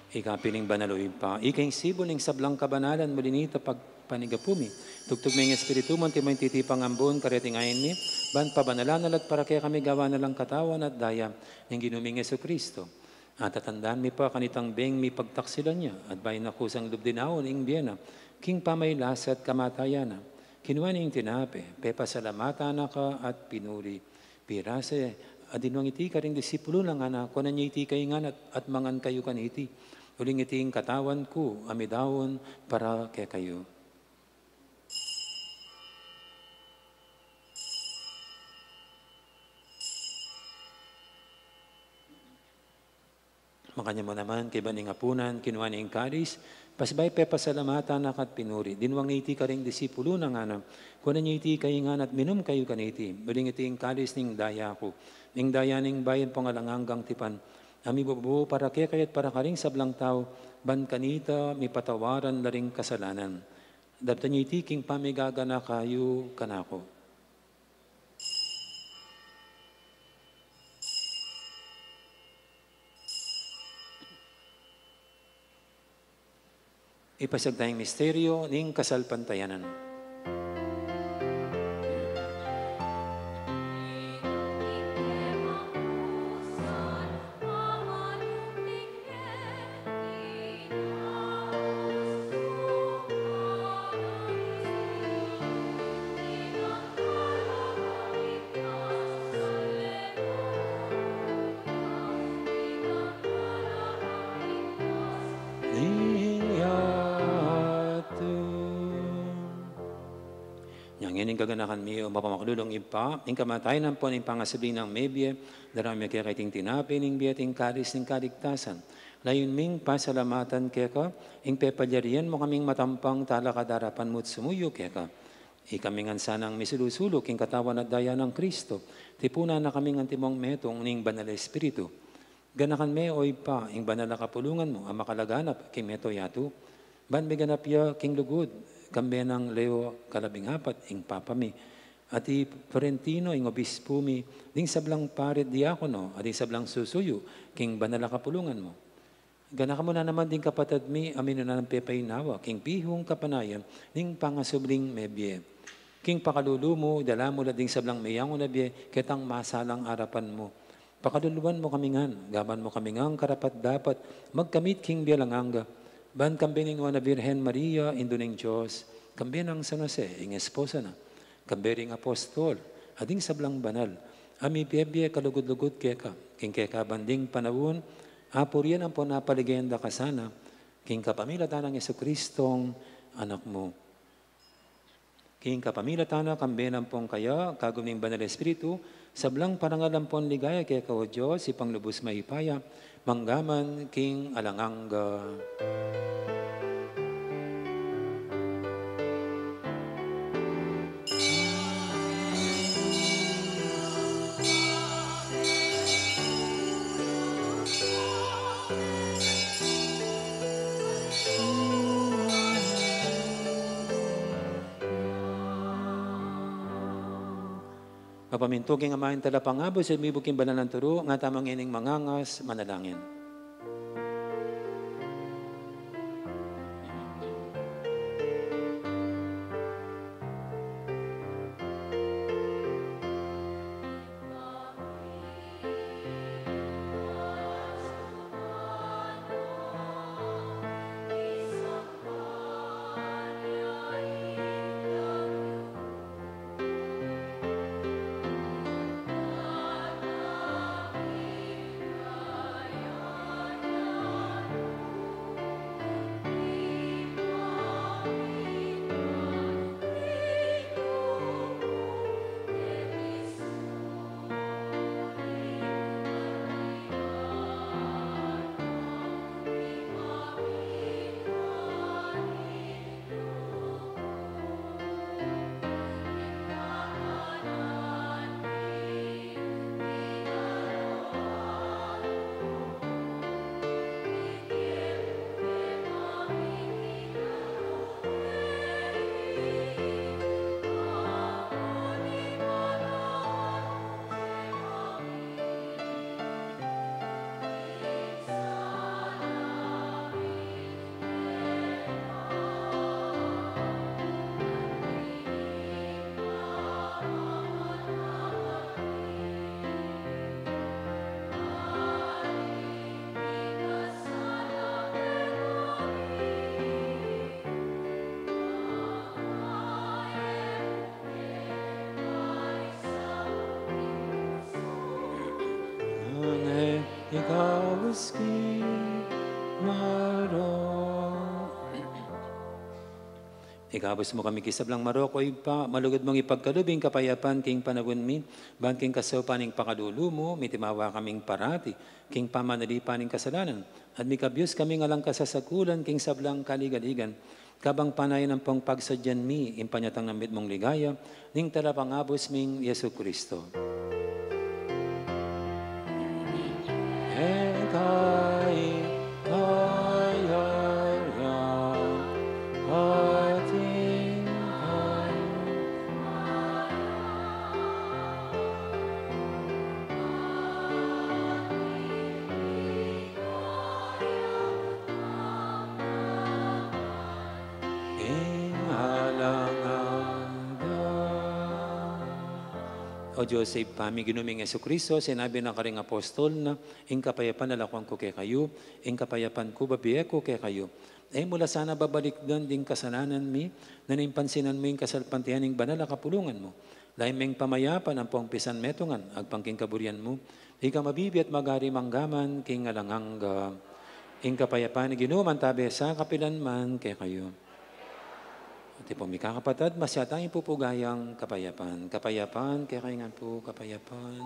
Ikapiling banaloy pa, iking sibo ning sablang kabanalan mulinita pagpanigapumi. Tugtog may espiritu man ti may titipang ambon kareting ayin mi, ban pabanalanan at para kaya kami gawa na lang katawan at daya ng ginuming Yesu Kristo. At tatandaan mi pa kanitang beng mi pagtaksilan niya at bayan na kusang lubdinaon ing biyena, king pamaylas at kamatayana. Kinuha ning tinape, pepasalamata na ka at pinuri. Pirase, adinwang iti ka ring disipulo ng anak, kunan niya iti kayo nga at mangan kayo kaniti. Uling iting katawan ko, amidawon para kaya kayo. Makanya mo naman, kay baning apunan, kinuha ni Karis, pasbay pepasalamatan na kat pinuri. Dinwang iti ka ring disipulo ng anak, kunan niya iti kayo nga at minum kayo kaniti. Uling iting Karis ning daya ko, ning daya ning bayan pangalanganggang tipan. Ami bubuo para kaya kaya't para karing sablang tao, ban kanita mi patawaran na ring kasalanan. Dabta niya itiking pamigagana kayo kanako. Ipasag tayong misteryo ning kasalpantayanan. Ngayon gaganakan mi o mapamaklulong ipa, ing kamatayan ng po ng pangasabing ng mebye, darami kaya kaiting tinapi, ning biya ting karis ning kaligtasan. Layon ming pasalamatan kaya ka, ing pepalyarian mo kaming matampang talakadarapan mo't sumuyo kaya ka. Ikamingan sanang misulusulok ing katawan at daya ng Kristo, tipuna na kaming antimong metong ning banal Espiritu. Ganakan me oy pa, ing banal na kapulungan mo, ang makalaganap, king meto yatu. Ban may ganap ya, king lugod, kambe ng Leo kalabing apat, ing papami. At i Florentino, ing obispo mi, ding sablang parit diakono, at ding sablang susuyo, king banal na kapulungan mo. Ganaka mo na naman din kapatid mi, amin na ng pepaynawa, king pihong kapanayan, ding pangasubling mebye. King pakalulu mo, dala mo na ding sablang mayang unabye, ketang masalang arapan mo. Pakaduluan mo kami ngan, gaban mo kami ngang karapat dapat, magkamit king bialanganga. Ban kambining na Virhen Maria, Induning Diyos, kambinang San Jose, ing esposa na, kambering apostol, ading sablang banal, ami biyebye kalugod-lugod keka, king keka banding panawon, apurian ang po napaligenda kasana, king kapamilatan ng Yesu-Kristong anak mo. King kapamilatan na kambenang pong kaya, kaguming banal Espiritu, sablang parangalampon ligaya kaya kao Diyos, ipang lubos maipaya, manggaman king alanganga. Mapamintuging amahin talapangabo sa mibuking banal ng turo, nga tamang ining mangangas, manalangin. Ikawski maro. Ikabos mo kami kisablang marokoy pa, malugod mong ipagkalubing kapayapan king panagun min, ban king kasopaning pakalulu mo, mitimawa kaming parati, king pamanalipaning kasalanan, at mikabyos kaming alang kasasakulan king sablang kaligaligan, kabang panayan ang pong pagsadyan mi, impanyatang namit mong ligaya, ning talapangabos ming Yesu Kristo. O Joseph, pami ginuming Yesu Kristo, sinabi ng karing apostol na, ing kapayapan nalakwang ko kay kayo, ing kapayapan ko babiye ko kay kayo. Ay mula sana babalik doon ding kasalanan mi, na naimpansinan mo yung kasalpantihan ng banal na kapulungan mo. Laimeng pamayapan ang pongpisan metungan, agpangking kaburian mo. Ika mabibi at magari manggaman, king alanganga. Ing kapayapan ginuman tabi sa kapilan man kay kayo. At po, may kakapatid, masyatang ipupugayang kapayapan. Kapayapan, kaya kayo nga po, kapayapan.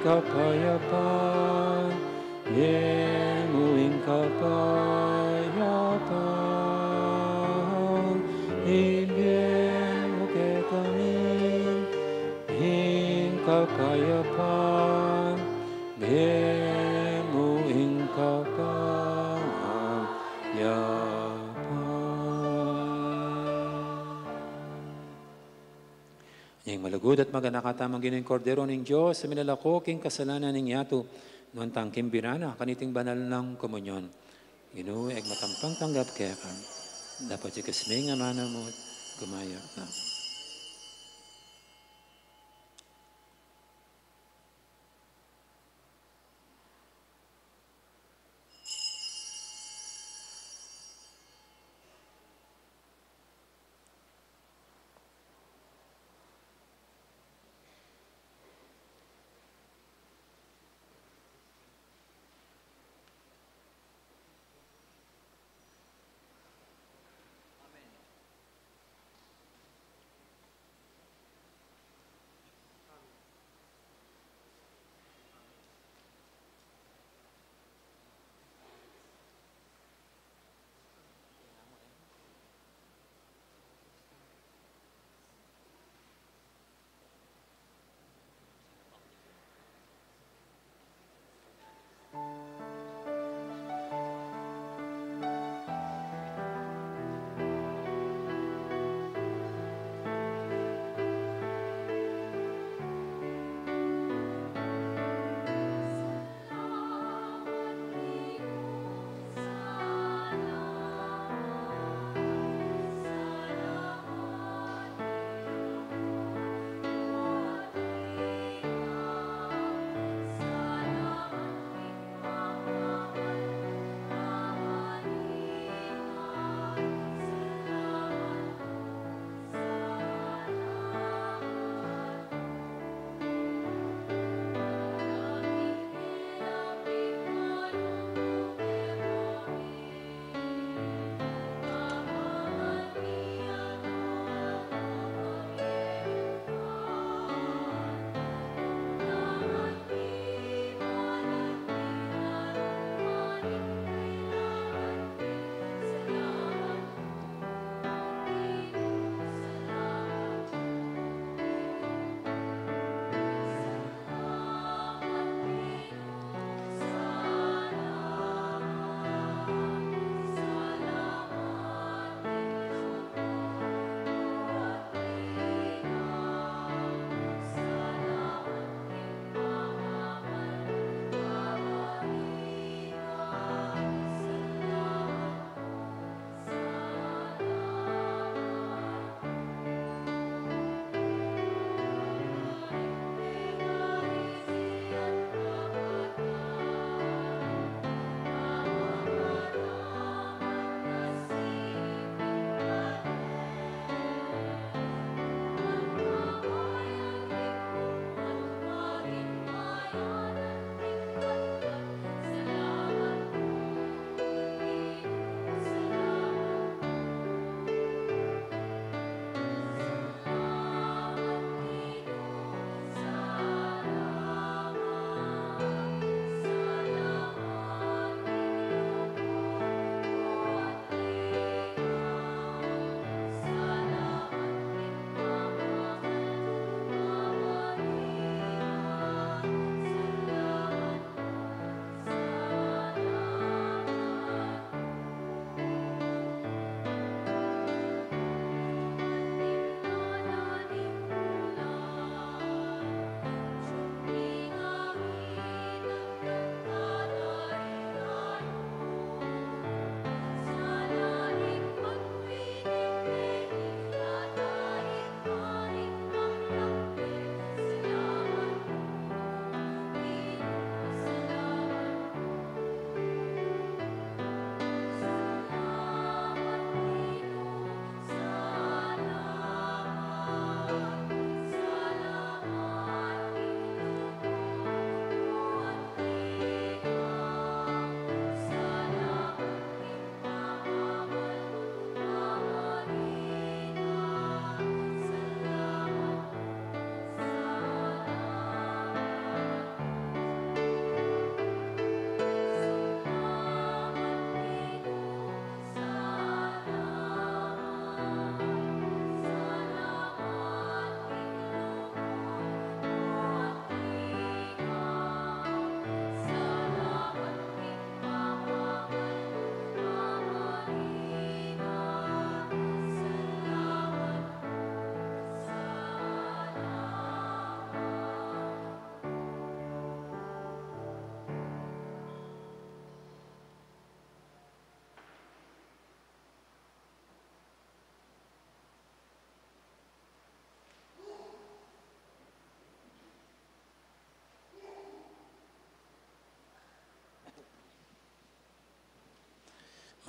kapayapaan, bigyan mo ing kapayapaan, ibigyan mo kay kami ing kapayapaan, bigyan mo ing kapayapaan. Yang malagod at maganakatamang ginoong kordero ng Diyos sa minalako king kasalanan ng yato noon tangkim binana kaniting banal ng komunyon. Ginoo eg matampang tanggap kaya ka. Dapat si kasming nga mana mo kumaya na.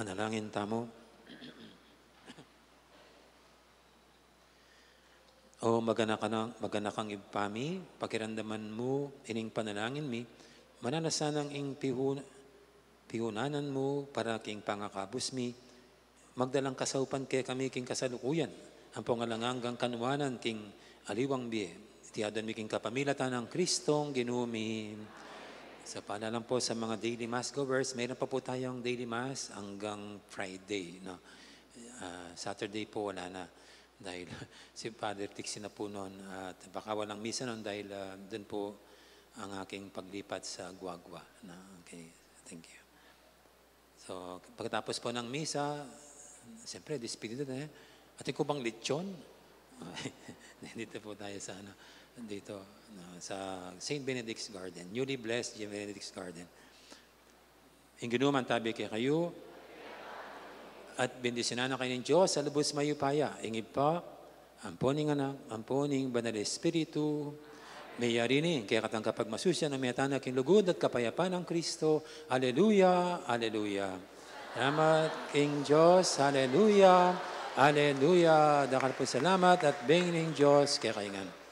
Manalangin tamo. O maganakang ipami, pakiramdaman mo, ining panalangin mi, mananasanang ing pihunanan mo para king pangakabos mi, magdalang kasaupan kay kami king kasalukuyan, ang pangalanganggang kanuwanan king aliwang biye, tiyadan mi king kapamilatan ng Kristong Ginumi. Sa paalala po sa mga daily mass goers, mayroon pa po tayong daily mass hanggang Friday. No? Saturday po wala na. Dahil si Father Tixi na po noon at baka walang misa noon dahil doon po ang aking paglipat sa Guagua. Okay, thank you. So, pagkatapos po ng misa, siyempre, despedido na. Atin ko bang lechon? Dito po tayo sa, sa St. Benedict's Garden, newly blessed St. Benedict's Garden. Inginuman tabi kay kayo, at bendisyonan na kayo ng Diyos sa lubos mayupaya. Ingib pa, amponing anak, amponing banal Espiritu, may yarinin, kaya katang kapag masusya na may atanak yung lugod at kapayapaan ng Kristo. Aleluya, aleluya. Salamat, King Diyos, aleluya, aleluya. Dakar po salamat at benging Diyos, kaya kaingan.